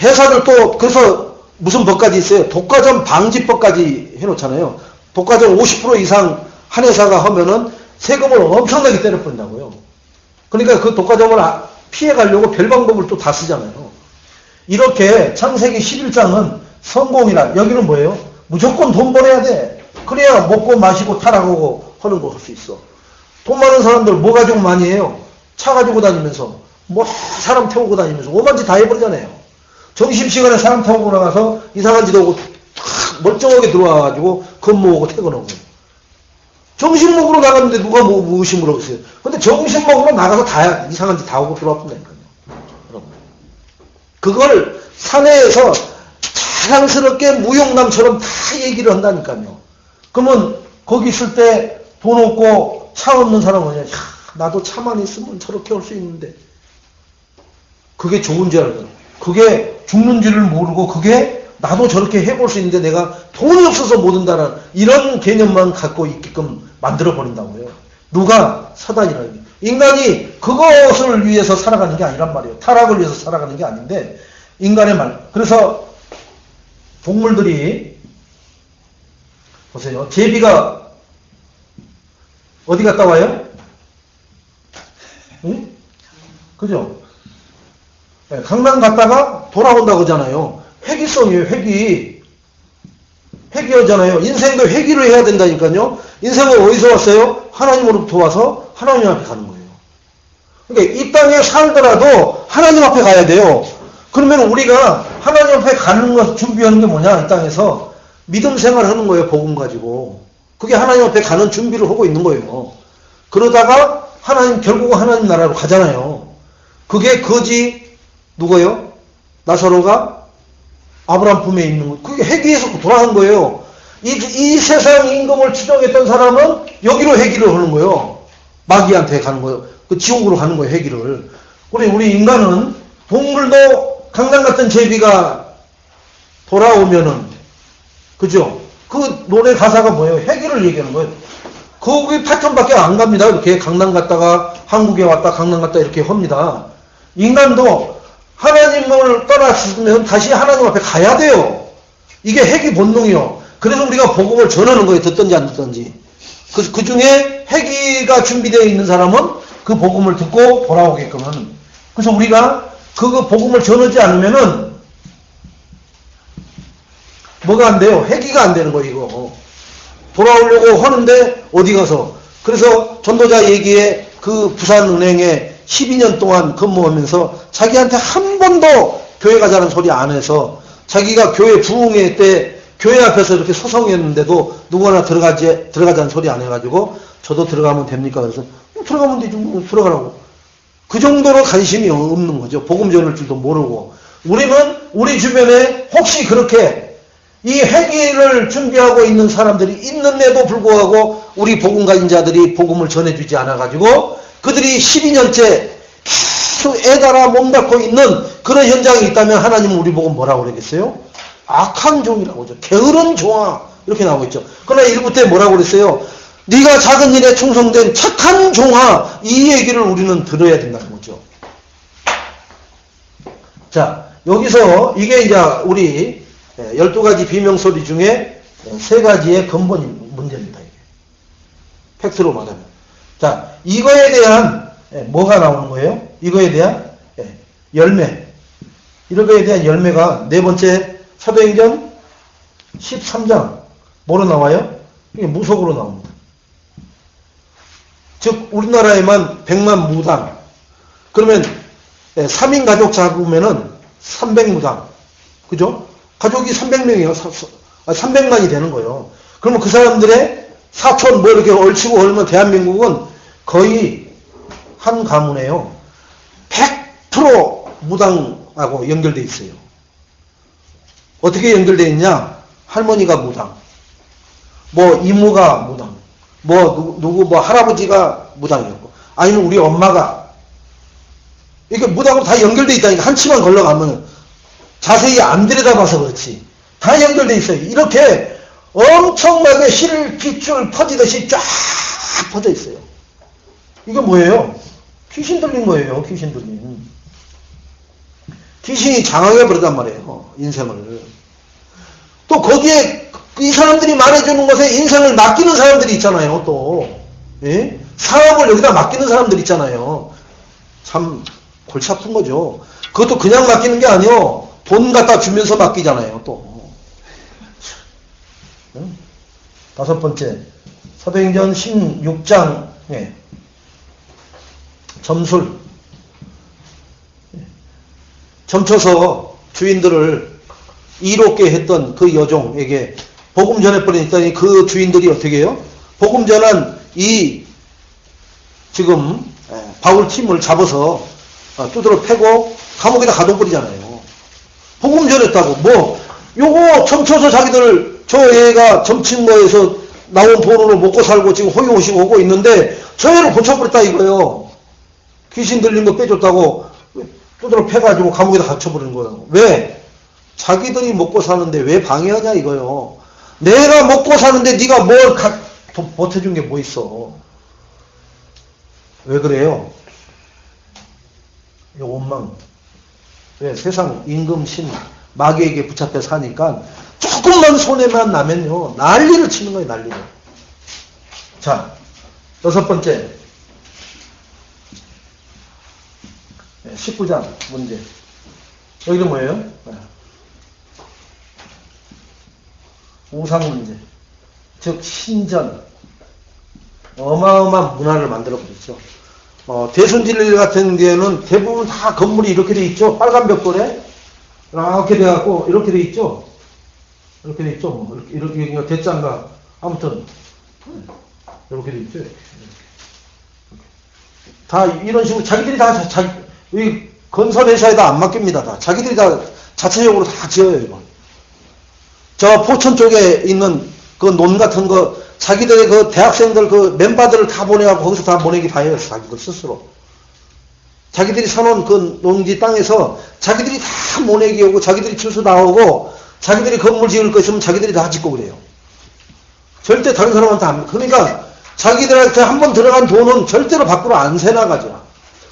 회사들 또 그래서 무슨 법까지 있어요? 독과점 방지법까지 해놓잖아요. 독과점 50% 이상 한 회사가 하면은 세금을 엄청나게 때려버린다고요. 그러니까 그 독과점을 피해가려고 별 방법을 또 다 쓰잖아요. 이렇게 창세기 11장은 성공이라, 여기는 뭐예요? 무조건 돈 벌어야 돼. 그래야 먹고 마시고 타락하고 하는 거 할 수 있어. 돈 많은 사람들 뭐 가지고 많이 해요? 차 가지고 다니면서 뭐 사람 태우고 다니면서 오만 짓 다 해버리잖아요. 점심시간에 사람 태우고 나가서 이상한 짓 하고 멀쩡하게 들어와가지고 근무하고 퇴근하고. 점심 먹으러 나갔는데 누가 뭐 의심을 하겠어요. 근데 점심 먹으러 나가서 다 이상한 짓 다 하고 들어왔다니까요. 그걸 사내에서 자랑스럽게 무용남처럼 다 얘기를 한다니까요. 그러면 거기 있을 때 돈 없고 차 없는 사람은 그냥 나도 차만 있으면 저렇게 할 수 있는데 그게 좋은 줄 알아요. 그게 죽는 줄을 모르고 그게 나도 저렇게 해볼 수 있는데 내가 돈이 없어서 못 한다는 이런 개념만 갖고 있게끔 만들어버린다고요. 누가? 사단이라는 게. 인간이 그것을 위해서 살아가는 게 아니란 말이에요. 타락을 위해서 살아가는 게 아닌데 인간의 말. 그래서 동물들이 보세요. 제비가 어디 갔다 와요? 응? 그죠? 네, 강남 갔다가 돌아온다고 하잖아요. 회귀성이에요. 회귀하잖아요. 인생도 회귀를 해야 된다니까요. 인생은 어디서 왔어요? 하나님으로부터 와서 하나님 앞에 가는 거예요. 그러니까 이 땅에 살더라도 하나님 앞에 가야 돼요. 그러면 우리가 하나님 앞에 가는 것 준비하는 게 뭐냐? 이 땅에서 믿음 생활을 하는 거예요. 복음 가지고. 그게 하나님 앞에 가는 준비를 하고 있는 거예요. 그러다가 결국 하나님 나라로 가잖아요. 그게 거지 누구예요? 나사로가 아브라함 품에 있는 거. 그게 회귀에서 돌아간 거예요. 이 세상 임금을 추종했던 사람은 여기로 회귀를 하는 거예요. 마귀한테 가는 거예요. 그 지옥으로 가는 거예요. 회귀를. 우리 인간은 동물도 강남 같은 제비가 돌아오면은 그죠? 그 노래 가사가 뭐예요? 회귀를 얘기하는 거예요. 거기 패턴밖에 안 갑니다. 이렇게 강남 갔다가 한국에 왔다 강남 갔다 이렇게 합니다. 인간도 하나님을 떠났으면 다시 하나님 앞에 가야 돼요. 이게 회귀 본능이요. 그래서 우리가 복음을 전하는 거예요. 듣든지 안 듣든지. 그 중에 회귀가 준비되어 있는 사람은 그 복음을 듣고 돌아오게끔 하는. 그래서 우리가 그 복음을 전하지 않으면은 뭐가 안 돼요? 회귀가 안 되는 거예요. 이거. 돌아오려고 하는데 어디 가서. 그래서 전도자 얘기에 그 부산은행에 12년 동안 근무하면서 자기한테 한 번도 교회 가자는 소리 안 해서 자기가 교회 부흥회 때 교회 앞에서 이렇게 소송했는데도 누구나 들어가자는 소리 안 해가지고 저도 들어가면 됩니까? 그래서 들어가면 되지, 뭐 들어가라고. 그 정도로 관심이 없는 거죠. 복음 전할 줄도 모르고. 우리는 우리 주변에 혹시 그렇게 이 회개를 준비하고 있는 사람들이 있는데도 불구하고 우리 복음가인자들이 복음을 전해주지 않아가지고 그들이 12년째 계속 애달아 몸담고 있는 그런 현장이 있다면 하나님은 우리 보고 뭐라고 그러겠어요? 악한 종이라고 하죠. 게으른 종아 이렇게 나오고 있죠. 그러나 일부 때 뭐라고 그랬어요? 네가 작은 일에 충성된 착한 종아, 이 얘기를 우리는 들어야 된다는 거죠. 자, 여기서 이게 이제 우리 12가지 비명소리 중에 3가지의 근본 문제입니다. 이게. 팩트로 말하면. 자, 이거에 대한 뭐가 나오는 거예요? 이거에 대한 열매. 이런 거에 대한 열매가 4번째 사도행전 13장 뭐로 나와요? 이게 무속으로 나옵니다. 즉 우리나라에만 100만 무당, 그러면 3인 가족 잡으면은 300무당, 그죠? 가족이 300명이에요. 300만이 되는 거예요. 그러면 그 사람들의 사촌 뭐 이렇게 얼치고 얼면 대한민국은 거의 한 가문에요. 100% 무당하고 연결돼 있어요. 어떻게 연결돼 있냐? 할머니가 무당, 뭐 이모가 무당, 뭐 누구 뭐 할아버지가 무당이었고, 아니면 우리 엄마가, 이게 무당으로 다 연결돼 있다니까. 한치만 걸러가면 자세히 안 들여다봐서 그렇지 다 연결돼 있어요. 이렇게 엄청나게 실핏줄 퍼지듯이 쫙 퍼져 있어요. 이게 뭐예요? 귀신 들린 거예요. 귀신 들린. 귀신이 장악해 버리단 말이에요. 인생을. 또 거기에 이 사람들이 말해주는 것에 인생을 맡기는 사람들이 있잖아요. 또 예? 사업을 여기다 맡기는 사람들 있잖아요. 참 골치 아픈 거죠. 그것도 그냥 맡기는 게 아니요. 돈 갖다 주면서 맡기잖아요. 또 5번째 사도행전 16장에 점술, 점쳐서 주인들을 이롭게 했던 그 여종에게 복음 전해버리니까 그 주인들이 어떻게 해요? 복음 전한 이 지금 바울 팀을 잡아서 두드러 패고 감옥에다 가둬버리잖아요. 복음 전했다고. 뭐 요거 점쳐서 자기들 저 애가 점친 거에서 나온 돈으로 먹고 살고 지금 호의호식 오고 있는데 저 애를 고쳐버렸다 이거예요. 귀신 들린 거 빼줬다고 두드러 패가지고 감옥에다 갇혀버린 거예요. 왜? 자기들이 먹고 사는데 왜 방해하냐 이거요. 내가 먹고 사는데 네가 뭘 보태준 게 뭐 있어. 왜 그래요? 이 원망. 왜? 세상 임금신 마귀에게 붙잡혀 사니까 조금만 손해만 나면요 난리를 치는 거예요. 난리를. 자, 6번째 19장 문제. 여기는 뭐예요? 우상 문제. 즉 신전. 어마어마한 문화를 만들어 버렸죠. 대순진리 같은 데는 대부분 다 건물이 이렇게 돼 있죠. 빨간 벽돌에 이렇게 돼 갖고 이렇게 돼 있죠. 이렇게 돼 있죠. 뭐 이렇게 대장가 아무튼 이렇게 돼 있죠. 다 이런 식으로 자기들이 다 이 건설 회사에다 안 맡깁니다. 다 자기들이 다 자체적으로 다 지어요. 이거. 저 포천 쪽에 있는 그 논 같은 거 자기들의 그 대학생들 그 멤버들을 다 보내갖고 거기서 다 보내기 다 해요. 자기들 스스로. 자기들이 사놓은 그 농지 땅에서 자기들이 다 모내기 오고 자기들이 출수 나오고 자기들이 건물 지을 거 있으면 자기들이 다 짓고 그래요. 절대 다른 사람한테 안, 그러니까 자기들한테 한번 들어간 돈은 절대로 밖으로 안 새나가죠.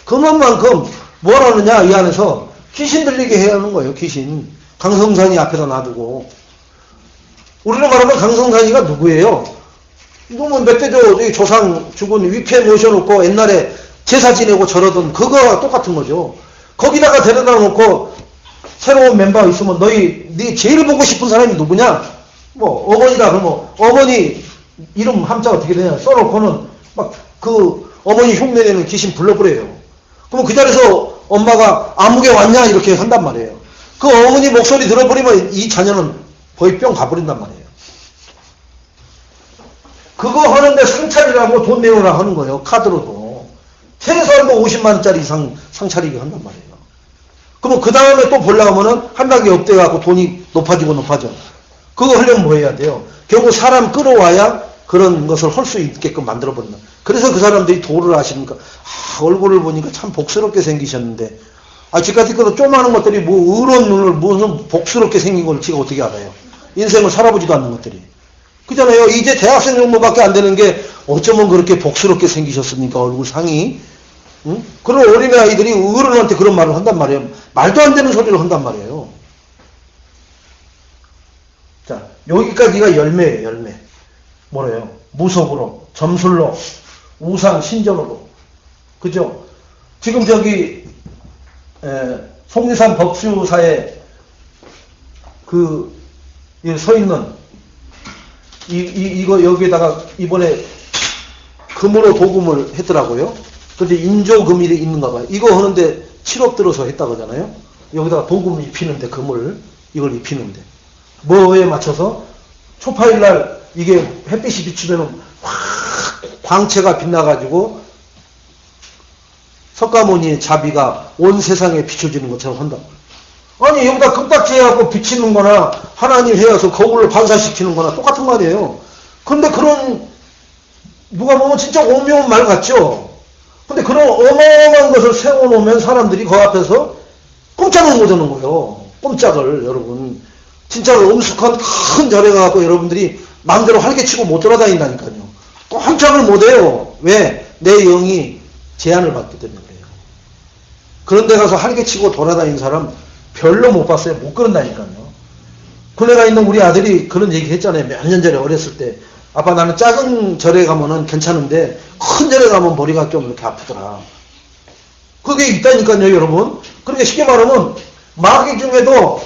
그만큼 뭘 하느냐 이 안에서 귀신 들리게 해야 하는 거예요. 귀신. 강성산이 앞에다 놔두고. 우리로 말하면 강성산이가 누구예요? 이놈은 멧돼지 조상 죽은 위패 모셔놓고 옛날에 제사 지내고 저러던 그거와 똑같은 거죠. 거기다가 데려다 놓고 새로운 멤버가 있으면 네 제일 보고 싶은 사람이 누구냐? 뭐 어머니다 그러면 어머니 이름 함자 어떻게 되냐? 써놓고는 막 그 어머니 흉내내는 귀신 불러버려요. 그러면 그 자리에서 엄마가 아무개 왔냐? 이렇게 한단 말이에요. 그 어머니 목소리 들어버리면 이 자녀는 거의 뿅 가버린단 말이에요. 그거 하는데 상차리라고 돈 내놓으라 하는 거예요. 카드로도. 최소한 뭐 50만원짜리 이상 상차리게 한단 말이에요. 그러면 그 다음에 또 보려고 하면은 한 단계 업돼갖고 돈이 높아지고 높아져. 그거 하려면 뭐 해야 돼요? 결국 사람 끌어와야 그런 것을 할 수 있게끔 만들어버린다. 그래서 그 사람들이 도를 하시니까, 얼굴을 보니까 참 복스럽게 생기셨는데, 지금까지 그 조그마한 것들이 뭐, 의로운 눈을 무슨 복스럽게 생긴 걸 지가 어떻게 알아요? 인생을 살아보지도 않는 것들이. 그잖아요. 이제 대학생 정도밖에 안 되는 게 어쩌면 그렇게 복스럽게 생기셨습니까? 얼굴 상이. 응? 그런 어린아이들이 어른한테 그런 말을 한단 말이에요. 말도 안 되는 소리를 한단 말이에요. 자, 여기까지가 열매예요, 열매. 뭐래요? 무속으로, 점술로, 우상, 신전으로. 그죠? 지금 저기, 속리산 법수사에 서 있는, 이거 여기에다가 이번에 금으로 도금을 했더라고요. 근데 인조금이 있는가 봐요. 이거 하는데 7억 들어서 했다고 하잖아요. 여기다가 도금을 입히는데, 금을, 이걸 입히는데. 뭐에 맞춰서? 초파일날 이게 햇빛이 비추면 확 광채가 빛나가지고 석가모니의 자비가 온 세상에 비춰지는 것처럼 한다. 아니, 여기다 금딱지 해갖고 비치는 거나 하나님 해서 거울로 반사시키는 거나 똑같은 말이에요. 근데 그런, 누가 보면 진짜 오묘한 말 같죠? 근데 그런 어마어마한 것을 세워놓으면 사람들이 그 앞에서 꼼짝을 못하는 거예요. 꼼짝을, 여러분. 진짜로 엄숙한 큰 절에 가갖고 여러분들이 마음대로 활개치고 못 돌아다닌다니까요. 꼼짝을 못해요. 왜? 내 영이 제한을 받기 때문에 그래요. 그런 데 가서 활개치고 돌아다니는 사람 별로 못 봤어요. 못 그런다니까요. 군에가 있는 우리 아들이 그런 얘기 했잖아요. 몇 년 전에 어렸을 때. 아빠, 나는 작은 절에 가면은 괜찮은데 큰 절에 가면 머리가 좀 이렇게 아프더라. 그게 있다니까요, 여러분. 그러니까 쉽게 말하면 마귀 중에도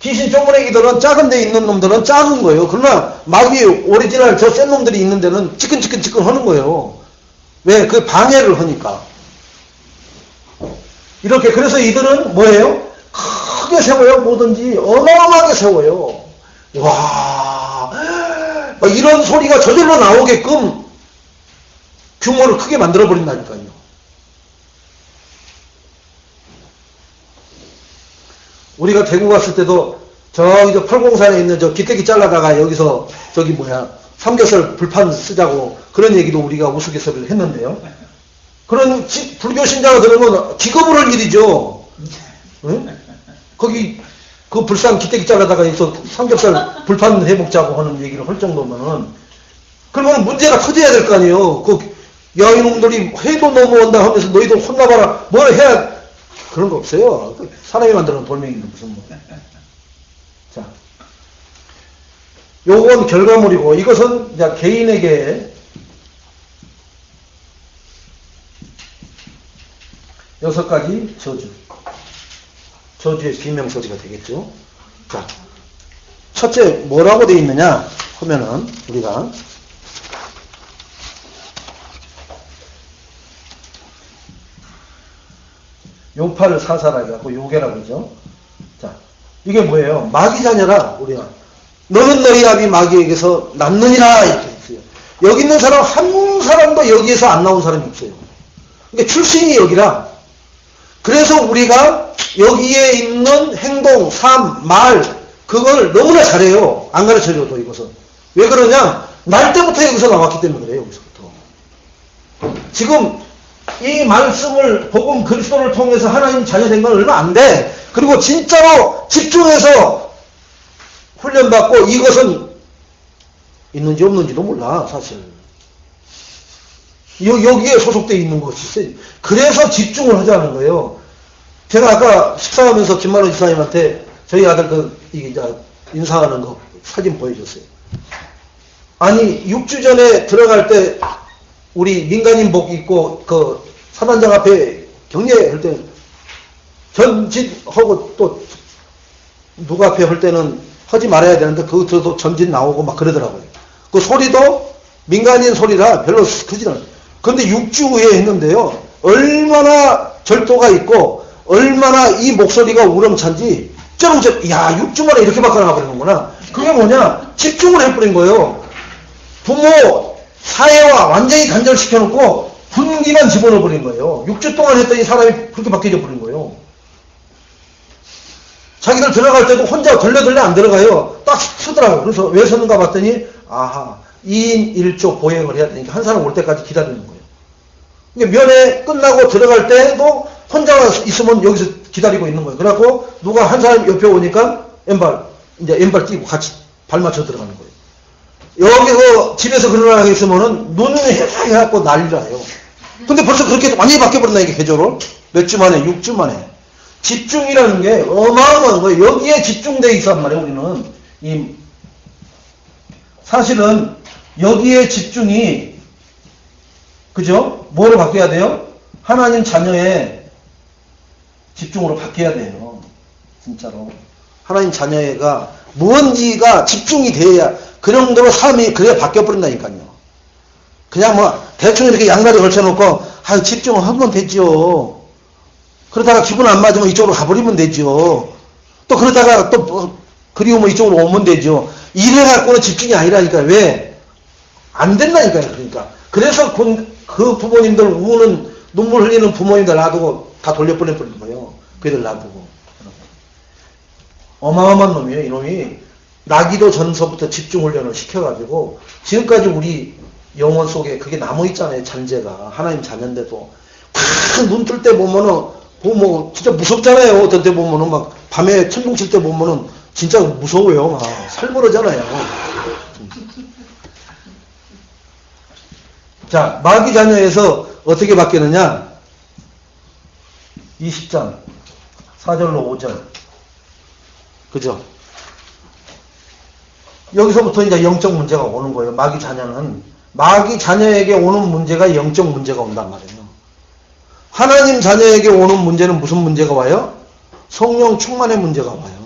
귀신 쪼무레기들은 작은 데 있는 놈들은 작은 거예요. 그러나 마귀 오리지널 저 센 놈들이 있는 데는 찌끈찌끈 하는 거예요. 왜? 그 방해를 하니까. 이렇게. 그래서 이들은 뭐예요? 크게 세워요. 뭐든지 어마어마하게 세워요. 와, 이런 소리가 저절로 나오게끔 규모를 크게 만들어버린다니까요. 우리가 대구 갔을 때도 저기 저 팔공산에 있는 저 기대기 잘라다가 여기서 저기 삼겹살 불판 쓰자고 그런 얘기도 우리가 우스갯소리를 했는데요. 그런 불교 신자가 들으면 기겁을 할 일이죠. 응? 거기 그 불상 기대기 잘라다가 여기서 삼겹살 불판 해먹자고 하는 얘기를 할 정도면은 그러면 문제가 터져야 될 거 아니에요. 야, 이놈들이 회도 넘어온다 하면서 너희들 혼나봐라. 뭘 해야 그런 거 없어요. 사람이 만드는 돌멩이는 무슨 뭐. 자, 요건 결과물이고 이것은 이제 개인에게 6가지 저주. 저주의 비명소리가 되겠죠. 자, 첫째 뭐라고 되어 있느냐 하면은 우리가 요파를 사살하게 하고 요괴라고 그러죠. 자, 이게 뭐예요? 마귀자녀라 우리가. 너는 너희 아비 마귀에게서 났느니라 이렇게 했어요. 여기 있는 사람 한 사람도 여기에서 안 나온 사람이 없어요. 그러니까 출신이 여기라. 그래서 우리가 여기에 있는 행동, 삶, 말 그걸 너무나 잘해요. 안 가르쳐줘도 이것은. 왜 그러냐? 날 때부터 여기서 나왔기 때문에 그래요. 여기서부터. 지금 이 말씀을 복음 그리스도를 통해서 하나님 자녀된 건 얼마 안 돼. 그리고 진짜로 집중해서 훈련받고 이것은 있는지 없는지도 몰라 사실. 여기에 소속되어 있는 것이 그래서 집중을 하자는 거예요. 제가 아까 식사하면서 김만호 지사님한테 저희 아들 이게 인사하는 거 사진 보여줬어요. 아니 6주 전에 들어갈 때 우리 민간인복 입고 사단장 앞에 격려할 때 전진하고 또 누구 앞에 할 때는 하지 말아야 되는데 그것도 전진 나오고 막 그러더라고요. 그 소리도 민간인 소리라 별로 크지 않아요. 그런데 6주 후에 했는데요. 얼마나 절도가 있고 얼마나 이 목소리가 우렁찬지 쩌렁쩌렁, 야, 6주 만에 이렇게 바꿔나가 버리는구나. 그게 뭐냐? 집중을 해버린 거예요. 부모, 사회와 완전히 단절시켜놓고 분기만 집어넣어버린 거예요. 6주 동안 했더니 사람이 그렇게 바뀌어져 버린 거예요. 자기들 들어갈 때도 혼자 덜레덜레 안 들어가요. 딱 서더라고요. 그래서 왜 서는가 봤더니, 아하, 2인 1조 보행을 해야 되니까 한 사람 올 때까지 기다리는 거예요. 면회 끝나고 들어갈 때도 혼자 있으면 여기서 기다리고 있는 거예요. 그래갖고 누가 한 사람 옆에 오니까 왼발 띄고 같이 발 맞춰 들어가는 거예요. 여기 그 집에서 그러나 있으면은 눈이 해갖고 난리라요. 근데 벌써 그렇게 완전히 바뀌어버렸나, 이게 계절을. 몇 주 만에, 6주 만에. 집중이라는 게 어마어마한 거예요. 여기에 집중되어 있단 말이에요, 우리는. 사실은 여기에 집중이, 그죠? 뭐로 바뀌어야 돼요? 하나님 자녀의 집중으로 바뀌어야 돼요. 진짜로. 하나님 자녀가 무언지가 집중이 돼야 그 정도로 삶이 그래야 바뀌어버린다니까요. 그냥 뭐 대충 이렇게 양다리 걸쳐놓고 집중을 하면 되죠. 그러다가 기분 안 맞으면 이쪽으로 가버리면 되죠. 또 그러다가 또 그리우면 이쪽으로 오면 되죠. 이래갖고는 집중이 아니라니까. 왜? 안 된다니까요. 그러니까. 그래서 그 부모님들 우는 눈물 흘리는 부모님들 놔두고 다 돌려보내버린 거예요. 그 애들 놔두고. 어마어마한 놈이에요. 이놈이 나기도 전서부터 집중훈련을 시켜가지고 지금까지 우리 영혼 속에 그게 남아있잖아요. 잔재가. 하나님 자녀인데도 눈 뜰 때 보면은 뭐 진짜 무섭잖아요. 어떤 때 보면은 막 밤에 천둥 칠 때 보면은 진짜 무서워요. 막 살벌하잖아요. 자, 마귀 자녀에서 어떻게 바뀌느냐? 20장 4절로 5절. 그죠? 여기서부터 이제 영적 문제가 오는 거예요. 마귀 자녀에게 오는 문제가 영적 문제가 온단 말이에요. 하나님 자녀에게 오는 문제는 무슨 문제가 와요? 성령 충만의 문제가 와요.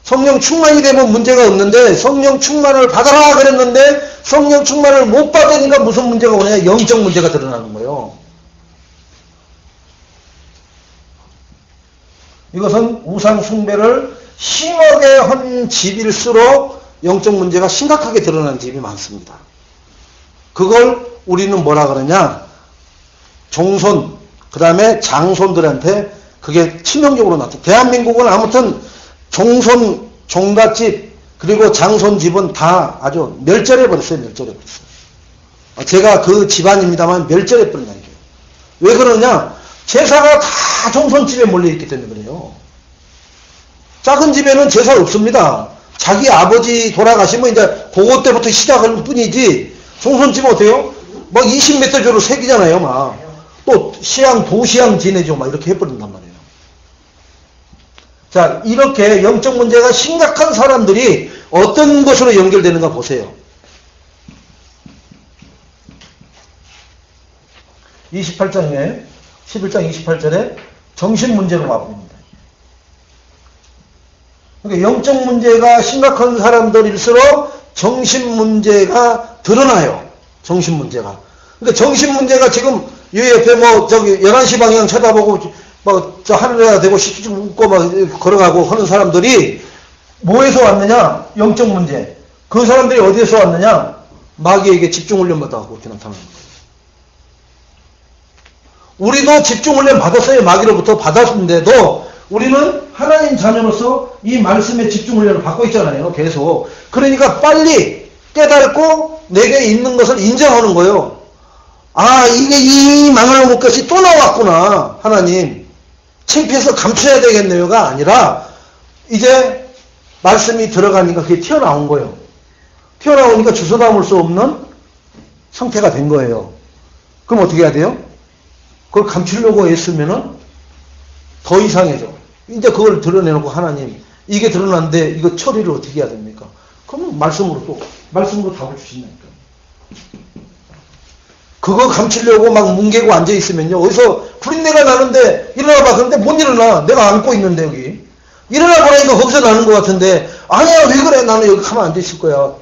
성령 충만이 되면 문제가 없는데 성령 충만을 받아라 그랬는데 성령 충만을 못 받으니까 무슨 문제가 오냐? 영적 문제가 드러나는 거예요. 이것은 우상 숭배를 심하게 한 집일수록 영적 문제가 심각하게 드러나는 집이 많습니다. 그걸 우리는 뭐라 그러냐? 종손, 그 다음에 장손들한테 그게 치명적으로 나타나. 대한민국은 아무튼 종손, 종갓집, 그리고 장손집은 다 아주 멸절해버렸어요. 멸절해버렸어요. 제가 그 집안입니다만 멸절해버린다는 거예요. 왜 그러냐? 제사가 다 종손집에 몰려있기 때문에 그래요. 작은 집에는 제사 없습니다. 자기 아버지 돌아가시면 이제 그것 때부터 시작할 뿐이지, 종손집은 어때요? 막 20몇 대조로 새기잖아요, 막. 또 도시양 지내죠, 막 이렇게 해버린단 말이에요. 자, 이렇게 영적 문제가 심각한 사람들이 어떤 것으로 연결되는가 보세요. 28장에, 11장 28절에 정신 문제로 와버립니다. 그러니까 영적 문제가 심각한 사람들일수록 정신 문제가 드러나요. 정신 문제가. 그러니까 정신 문제가 지금 이 옆에 뭐 저기 11시 방향 쳐다보고 뭐 저 하늘에다 대고 씩 웃고 막 걸어가고 하는 사람들이 뭐에서 왔느냐? 영적 문제. 그 사람들이 어디에서 왔느냐? 마귀에게 집중훈련 받아서 그렇게 나타나는 거예요. 우리도 집중훈련 받았어요. 마귀로부터 받았는데도 우리는 하나님 자녀로서 이 말씀에 집중훈련을 받고 있잖아요. 계속. 그러니까 빨리 깨닫고 내게 있는 것을 인정하는 거예요. 아, 이게 이 망할 못 것이 또 나왔구나. 하나님. 창피해서 감춰야 되겠네요가 아니라 이제 말씀이 들어가니까 그게 튀어나온 거예요. 튀어나오니까 주워 담을 수 없는 상태가 된 거예요. 그럼 어떻게 해야 돼요? 그걸 감추려고 애쓰면은 더 이상해져. 이제 그걸 드러내놓고 하나님, 이게 드러났는데 이거 처리를 어떻게 해야 됩니까? 그러면 말씀으로 답을 주신다니까. 그거 감추려고 막 뭉개고 앉아있으면요. 어디서 구린내가 나는데 일어나봐. 그런데 못 일어나. 내가 안고 있는데 여기. 일어나보라니까 거기서 나는 것 같은데 아니야 왜 그래. 나는 여기 가만 앉아있을 거야.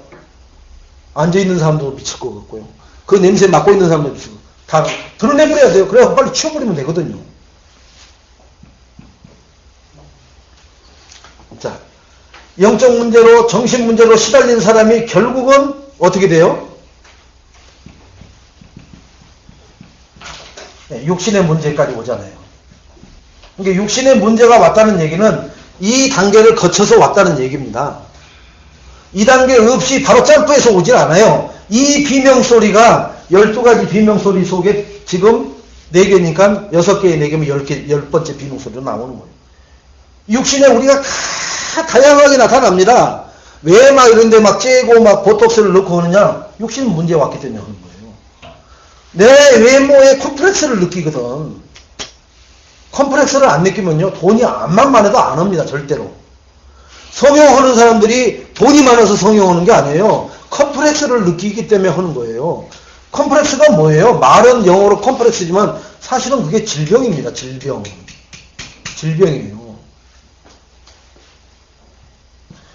앉아있는 사람도 미칠 것 같고요. 그 냄새 맡고 있는 사람도 미칠 것 같고. 다 드러내버려야 돼요. 그래야 빨리 치워버리면 되거든요. 자, 영적 문제로, 정신 문제로 시달린 사람이 결국은 어떻게 돼요? 네, 육신의 문제까지 오잖아요. 그러니까 육신의 문제가 왔다는 얘기는 이 단계를 거쳐서 왔다는 얘기입니다. 이 단계 없이 바로 점프해서 오질 않아요. 이 비명소리가 12가지 비명소리 속에 지금 4개니까 6개의 4개면 10번째 비명소리로 나오는 거예요. 육신에 우리가 다양하게 나타납니다. 왜 막 이런데 막 째고 막 보톡스를 넣고 하느냐? 육신 문제 왔기 때문에 하는 거예요. 내 외모에 컴플렉스를 느끼거든. 컴플렉스를 안 느끼면요, 돈이 암만 해도 안 옵니다, 절대로. 성형하는 사람들이 돈이 많아서 성형하는 게 아니에요. 컴플렉스를 느끼기 때문에 하는 거예요. 컴플렉스가 뭐예요? 말은 영어로 컴플렉스지만 사실은 그게 질병입니다. 질병이에요.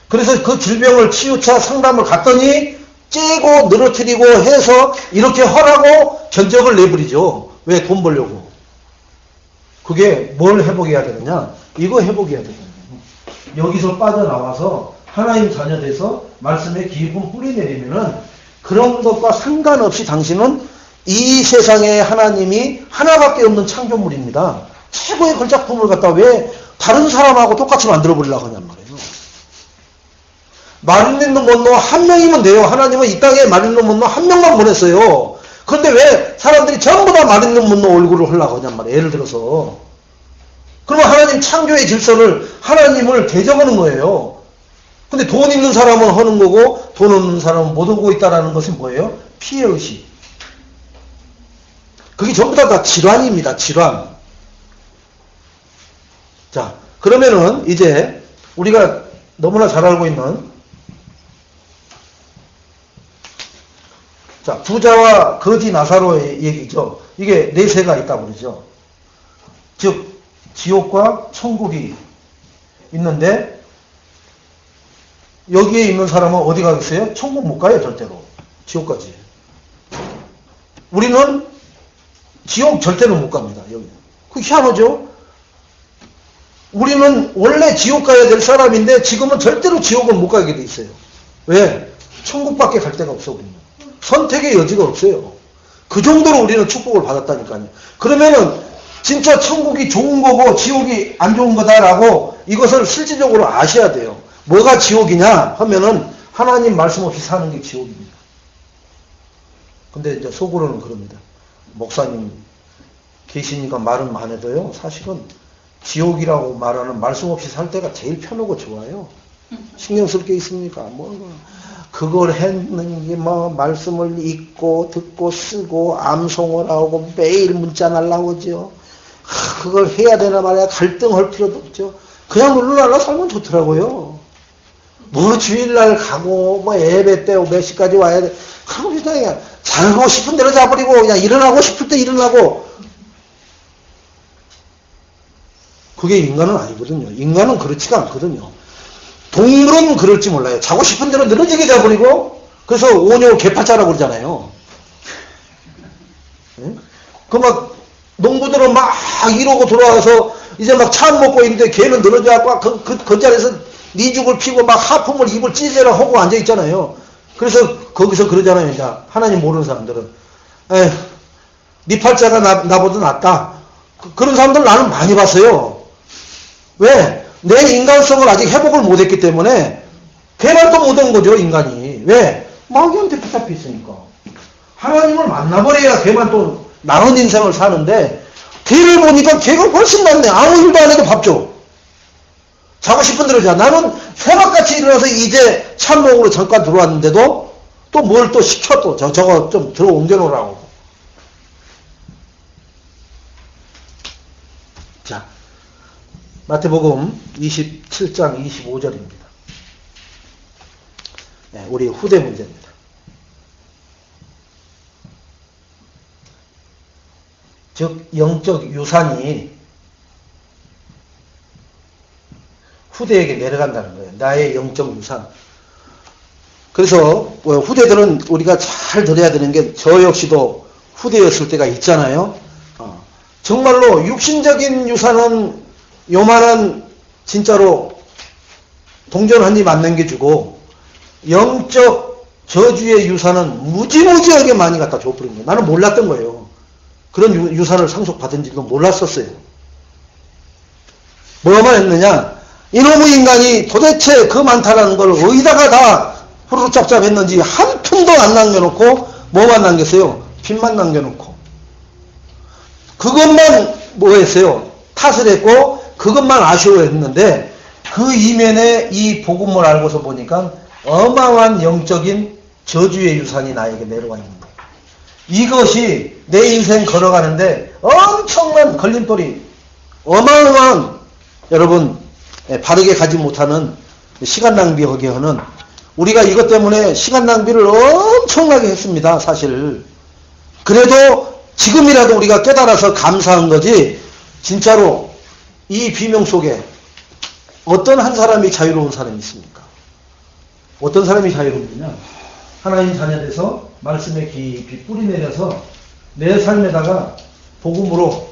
그래서 그 질병을 치유차 상담을 갔더니 째고 늘어뜨리고 해서 이렇게 하라고 견적을 내버리죠. 왜? 돈 벌려고. 그게 뭘 회복해야 되느냐? 이거 회복해야 되거든요. 여기서 빠져나와서 하나님 자녀 돼서 말씀에 깊은 뿌리 내리면은 그런 것과 상관없이 당신은 이 세상에 하나님이 하나밖에 없는 창조물입니다. 최고의 걸작품을 갖다 왜 다른 사람하고 똑같이 만들어 버리려고 하냔 말이에요. 마릴린 먼로 한 명이면 돼요. 하나님은 이 땅에 마릴린 먼로 한 명만 보냈어요. 그런데 왜 사람들이 전부 다 마릴린 먼로 얼굴을 하려고 하냔 말이에요. 예를 들어서. 그러면 하나님 창조의 질서를 하나님을 대적하는 거예요. 근데 돈 있는 사람은 하는 거고 돈 없는 사람은 못 오고 있다는 것은 뭐예요? 피해의식. 그게 전부 다 질환입니다. 질환. 자, 그러면은 이제 우리가 너무나 잘 알고 있는 자, 부자와 거지 나사로의 얘기죠. 이게 내세가 있다고 그러죠. 즉 지옥과 천국이 있는데 여기에 있는 사람은 어디 가겠어요? 천국 못 가요, 절대로. 지옥까지. 우리는 지옥 절대로 못 갑니다, 여기. 그게 희한하죠? 우리는 원래 지옥 가야 될 사람인데 지금은 절대로 지옥을 못 가게 돼 있어요. 왜? 천국밖에 갈 데가 없어, 우리는. 선택의 여지가 없어요. 그 정도로 우리는 축복을 받았다니까요. 그러면은 진짜 천국이 좋은 거고 지옥이 안 좋은 거다라고 이것을 실질적으로 아셔야 돼요. 뭐가 지옥이냐 하면은 하나님 말씀 없이 사는 게 지옥입니다. 근데 이제 속으로는 그럽니다. 목사님 계시니까 말은 많아도요. 사실은 지옥이라고 말하는 말씀 없이 살 때가 제일 편하고 좋아요. 신경 쓸 게 있습니까? 그걸 했는 게 말씀을 읽고 듣고 쓰고 암송을 하고 매일 문자 날라오죠. 그걸 해야 되나 말이야. 갈등할 필요도 없죠. 그냥 눌러날라 살면 좋더라고요. 주일날 가고 예배 때 몇 시까지 와야 돼. 그럼 그냥 자고 싶은 대로 자버리고 그냥 일어나고 싶을 때 일어나고. 그게 인간은 아니거든요. 인간은 그렇지가 않거든요. 동물은 그럴지 몰라요. 자고 싶은 대로 늘어지게 자버리고 그래서 오녀 개파자라고 그러잖아요. 응? 농부들은 막 이러고 돌아와서 이제 막 차 먹고 있는데 걔는 늘어져갖고 그 자리에서 니죽을 피고 막 하품을 입을 찢어라 하고 앉아있잖아요. 그래서 거기서 그러잖아요. 이제 하나님 모르는 사람들은 네 팔자가 나보다 낫다. 그런 사람들 나는 많이 봤어요. 왜? 내 인간성을 아직 회복을 못했기 때문에 개발도 못한 거죠. 인간이. 왜? 마귀한테 붙잡혀 있으니까. 하나님을 만나버려야 걔만 또 나은 인생을 사는데 걔를 보니까 걔가 훨씬 낫네. 아무 일도 안 해도 밥 줘. 자고 싶은 대로 자. 나는 새벽같이 일어나서 이제 참목으로 잠깐 들어왔는데도 또 뭘 또 시켜 또 저거 좀 들어 옮겨놓으라고. 자, 마태복음 27장 25절입니다. 네, 우리 후대 문제입니다. 즉 영적 유산이 후대에게 내려간다는 거예요. 나의 영적 유산. 그래서 후대들은 우리가 잘 들어야 되는 게 저 역시도 후대였을 때가 있잖아요. 정말로 육신적인 유산은 요만한 진짜로 동전 한 입 안 남겨주고 영적 저주의 유산은 무지무지하게 많이 갖다 줘버린 거예요. 나는 몰랐던 거예요. 그런 유산을 상속받은지도 몰랐었어요. 뭐만 했느냐? 이놈의 인간이 도대체 그 많다라는 걸 어디다가 다 후루룩 짭짭했는지 한 푼도 안 남겨놓고 뭐만 남겼어요? 빚만 남겨놓고. 그것만 뭐 했어요? 탓을 했고 그것만 아쉬워했는데 그 이면에 이 복음을 알고서 보니까 어마어마한 영적인 저주의 유산이 나에게 내려와 있는 거예요. 이것이 내 인생 걸어가는데 엄청난 걸림돌이, 어마어마한, 여러분 바르게 가지 못하는 시간 낭비하게 하는, 우리가 이것 때문에 시간 낭비를 엄청나게 했습니다. 사실. 그래도 지금이라도 우리가 깨달아서 감사한 거지, 진짜로 이 비명 속에 어떤 한 사람이 자유로운 사람이 있습니까? 어떤 사람이 자유로우냐? 하나님 자녀돼서 말씀에 깊이 뿌리내려서 내 삶에다가 복음으로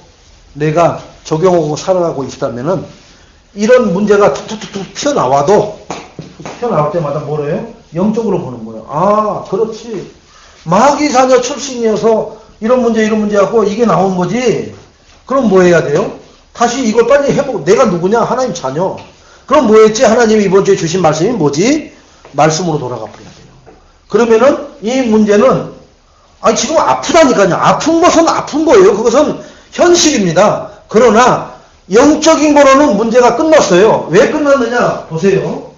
내가 적용하고 살아가고 있다면은 이런 문제가 툭툭툭 튀어나와도, 튀어나올 때마다 뭐래요? 영적으로 보는 거예요. 아, 그렇지. 마귀 자녀 출신이어서 이런 문제 갖고 이게 나온 거지. 그럼 뭐 해야 돼요? 다시 이걸 빨리 해보고, 내가 누구냐? 하나님 자녀. 그럼 뭐 했지? 하나님이 이번 주에 주신 말씀이 뭐지? 말씀으로 돌아가 버려야 돼요. 그러면은 이 문제는, 아니 지금 아프다니까요. 아픈 것은 아픈 거예요. 그것은 현실입니다. 그러나 영적인 거로는 문제가 끝났어요. 왜 끝났느냐? 보세요.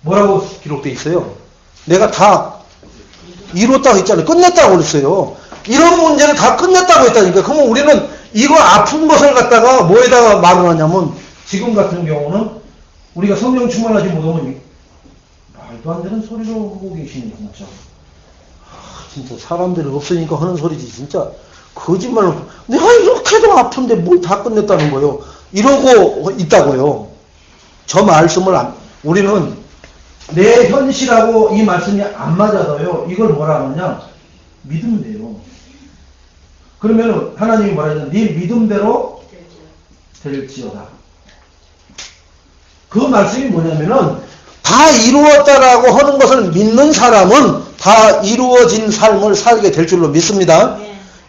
뭐라고 기록되어 있어요? 내가 다 이뤘다고 했잖아요. 끝냈다고 그랬어요. 이런 문제를 다 끝냈다고 했다니까. 그러면 우리는 이거 아픈 것을 갖다가 뭐에다가 말을 하냐면, 지금 같은 경우는 우리가 성령 충만하지 못하면 말도 안 되는 소리를 하고 계시네, 진짜. 진짜 사람들이 없으니까 하는 소리지, 진짜. 거짓말로. 내가 이렇게도 아픈데 뭘 다 끝냈다는 거예요. 이러고 있다고요. 저 말씀을 우리는 내 현실하고 이 말씀이 안 맞아도요, 이걸 뭐라 하느냐? 믿으면 돼요. 그러면 하나님이 뭐라 하냐? 네 믿음대로 될지어다. 그 말씀이 뭐냐면은, 다 이루었다라고 하는 것을 믿는 사람은 다 이루어진 삶을 살게 될 줄로 믿습니다.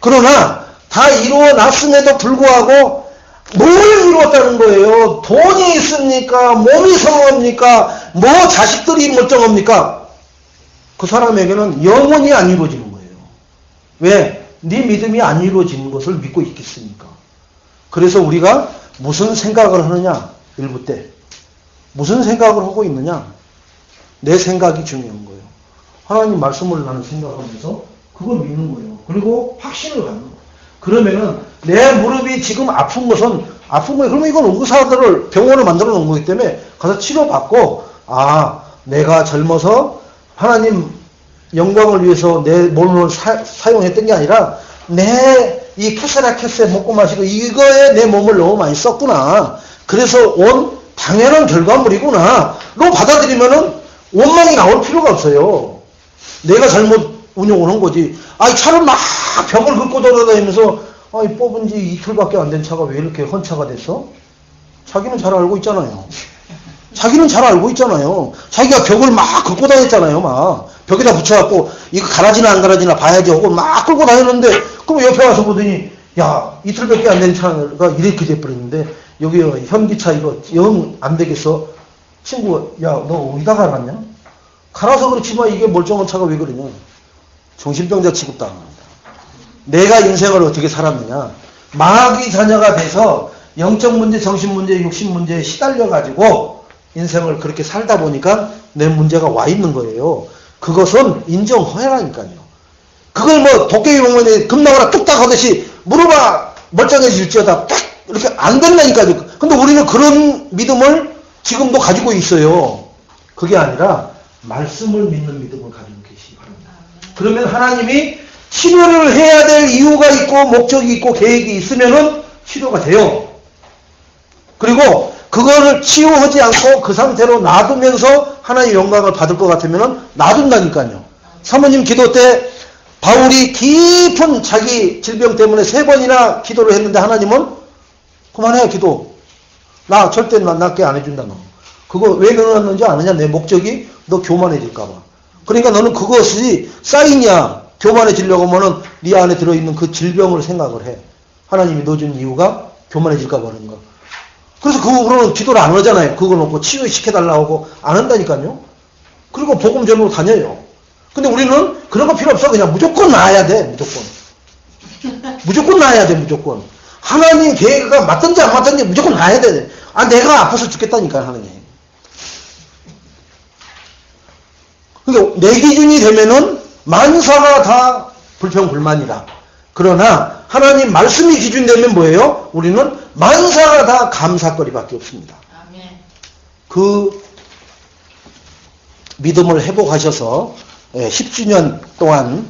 그러나 다 이루어 놨음에도 불구하고 뭘 이루었다는 거예요? 돈이 있습니까? 몸이 성합니까? 뭐 자식들이 멀쩡합니까? 그 사람에게는 영원히 안 이루어지는 거예요. 왜? 네 믿음이 안 이루어지는 것을 믿고 있겠습니까? 그래서 우리가 무슨 생각을 하느냐? 일부 때 무슨 생각을 하고 있느냐? 내 생각이 중요한 거예요. 하나님 말씀을 나는 생각하면서 그걸 믿는 거예요. 그리고 확신을 갖는 거예요. 그러면은 내 무릎이 지금 아픈 것은 아픈 거예요. 그러면 이건 의사들을 병원을 만들어 놓은 거기 때문에 가서 치료받고, 아, 내가 젊어서 하나님 영광을 위해서 내 몸을 사용했던 게 아니라 내 이 캐세라 캐세 먹고 마시고 이거에 내 몸을 너무 많이 썼구나. 그래서 온 당연한 결과물이구나. 로 받아들이면은 원망이 나올 필요가 없어요. 내가 잘못 운용을 한 거지. 아이, 차를 막 벽을 긁고 돌아다니면서, 아이, 뽑은 지 이틀밖에 안 된 차가 왜 이렇게 헌차가 됐어? 자기는 잘 알고 있잖아요. 자기는 잘 알고 있잖아요. 자기가 벽을 막 긁고 다녔잖아요. 막 벽에다 붙여갖고 이거 갈아지나 안 갈아지나 봐야지 하고 막 끌고 다녔는데, 그럼 옆에 와서 보더니, 야, 이틀밖에 안 된 차가 이렇게 돼버렸는데, 여기 현기차 이거 영 안 되겠어? 친구, 야, 너 어디다 갈았냐? 갈아서 그렇지만 이게 멀쩡한 차가 왜 그러냐? 정신병자 취급당합니다. 내가 인생을 어떻게 살았느냐? 마귀 자녀가 돼서 영적 문제, 정신 문제, 육신 문제에 시달려가지고 인생을 그렇게 살다 보니까 내 문제가 와 있는 거예요. 그것은 인정해라니까요. 그걸 뭐 도깨비 용문에 금나무라 뚝딱 하듯이 물어봐 멀쩡해질지어다 딱 이렇게 안 된다니까요. 근데 우리는 그런 믿음을 지금도 가지고 있어요. 그게 아니라 말씀을 믿는 믿음을 가지고 계시기 바랍니다. 그러면 하나님이 치료를 해야 될 이유가 있고 목적이 있고 계획이 있으면은 치료가 돼요. 그리고 그거를 치유하지 않고 그 상태로 놔두면서 하나님의 영광을 받을 것 같으면은 놔둔다니까요. 사모님 기도 때 바울이 깊은 자기 질병 때문에 3번이나 기도를 했는데 하나님은 그만해 기도. 나 절대 낫게 안 해준다, 너. 그거 왜 넣어놨는지 아느냐? 내 목적이 너 교만해질까봐. 그러니까 너는 그것이 사인이야. 교만해지려고 하면은 네 안에 들어있는 그 질병을 생각을 해. 하나님이 넣어준 이유가 교만해질까봐 그런 거. 그래서 그 후로는 기도를 안 하잖아요. 그거 놓고 치유시켜달라고 하고 안 한다니까요. 그리고 복음전으로 다녀요. 근데 우리는 그런 거 필요 없어. 그냥 무조건 나아야 돼. 무조건. 무조건 나아야 돼. 무조건. 하나님 계획가 맞든지 안 맞든지 무조건 나아야 돼. 아, 내가 아파서 죽겠다니까, 하나님. 그러니까 내 기준이 되면은 만사가 다 불평불만이라. 그러나 하나님 말씀이 기준 되면 뭐예요? 우리는 만사가 다 감사거리밖에 없습니다. 그 믿음을 회복하셔서 10주년 동안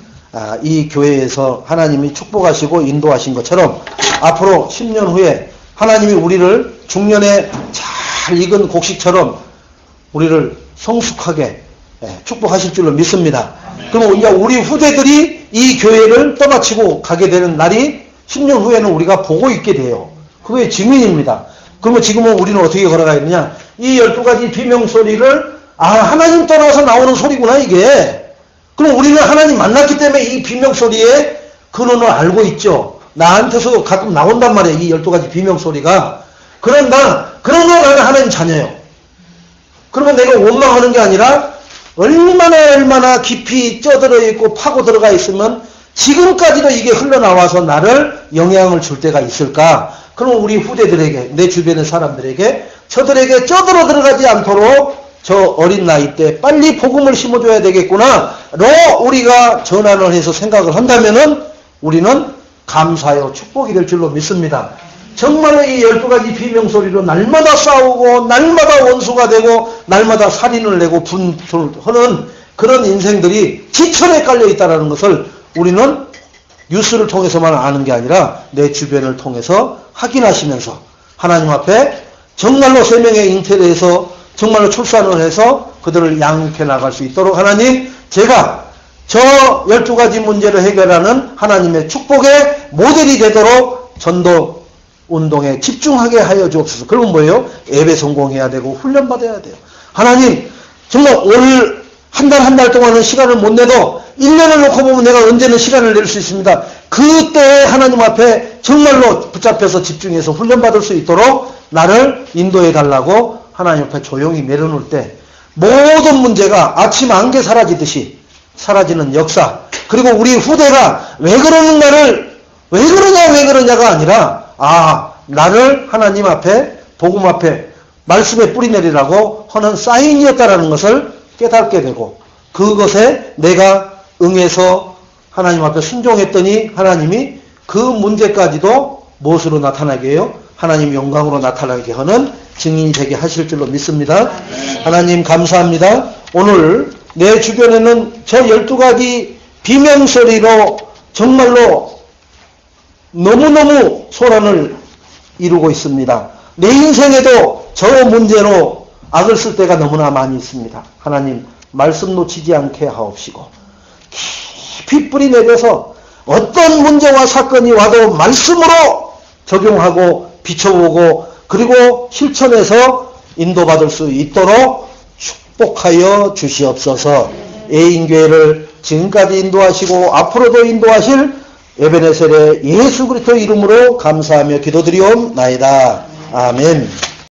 이 교회에서 하나님이 축복하시고 인도하신 것처럼 앞으로 10년 후에 하나님이 우리를 중년에 잘 익은 곡식처럼 우리를 성숙하게 축복하실 줄로 믿습니다. 그럼 이제 우리 후대들이 이 교회를 떠나치고 가게 되는 날이 10년 후에는 우리가 보고 있게 돼요. 그게 증인입니다. 그러면 지금은 우리는 어떻게 걸어가야 되느냐? 이 12가지 비명소리를 하나님 떠나서 나오는 소리구나 이게. 그럼 우리는 하나님 만났기 때문에 이 비명소리의 근원을 알고 있죠. 나한테서 가끔 나온단 말이에요. 이 12가지 비명소리가. 그런가 나는 하나님 자녀예요. 그러면 내가 원망하는 게 아니라 얼마나 깊이 쪄들어 있고 파고 들어가 있으면 지금까지도 이게 흘러나와서 나를 영향을 줄 때가 있을까? 그럼 우리 후대들에게, 내 주변의 사람들에게, 저들에게 쪄들어 들어가지 않도록 저 어린 나이 때 빨리 복음을 심어줘야 되겠구나 로 우리가 전환을 해서 생각을 한다면은 우리는 감사요 축복이 될 줄로 믿습니다. 정말로 이 12가지 비명소리로 날마다 싸우고 날마다 원수가 되고 날마다 살인을 내고 분투하는 그런 인생들이 지천에 깔려 있다는 것을 우리는 뉴스를 통해서만 아는 게 아니라 내 주변을 통해서 확인하시면서 하나님 앞에 정말로 3명의 잉태를 해서 정말로 출산을 해서 그들을 양육해 나갈 수 있도록 하나님, 제가 저 12가지 문제를 해결하는 하나님의 축복의 모델이 되도록 전도 운동에 집중하게 하여 주옵소서. 그러면 뭐예요? 예배 성공해야 되고 훈련받아야 돼요. 하나님, 정말 올 한 달 동안은 시간을 못 내도 1년을 놓고 보면 내가 언제는 시간을 낼 수 있습니다. 그때 하나님 앞에 정말로 붙잡혀서 집중해서 훈련받을 수 있도록 나를 인도해 달라고 하나님 앞에 조용히 내려놓을 때 모든 문제가 아침 안개 사라지듯이 사라지는 역사, 그리고 우리 후대가 왜 그러냐가 아니라 나를 하나님 앞에 복음 앞에 말씀에 뿌리내리라고 하는 사인이었다라는 것을 깨닫게 되고 그것에 내가 응해서 하나님 앞에 순종했더니 하나님이 그 문제까지도 무엇으로 나타나게 해요? 하나님 영광으로 나타나게 하는 증인이 되게 하실 줄로 믿습니다. 하나님 감사합니다. 오늘 내 주변에는 저 12가지 비명소리로 정말로 너무너무 소란을 이루고 있습니다. 내 인생에도 저 문제로 악을 쓸 때가 너무나 많이 있습니다. 하나님 말씀 놓치지 않게 하옵시고 깊이 뿌리 내려서 어떤 문제와 사건이 와도 말씀으로 적용하고 비춰보고 그리고 실천해서 인도받을 수 있도록 축복하여 주시옵소서. 애인교회를 지금까지 인도하시고 앞으로도 인도하실 에베네셀의 예수 그리스도 이름으로 감사하며 기도드리옵나이다. 아멘.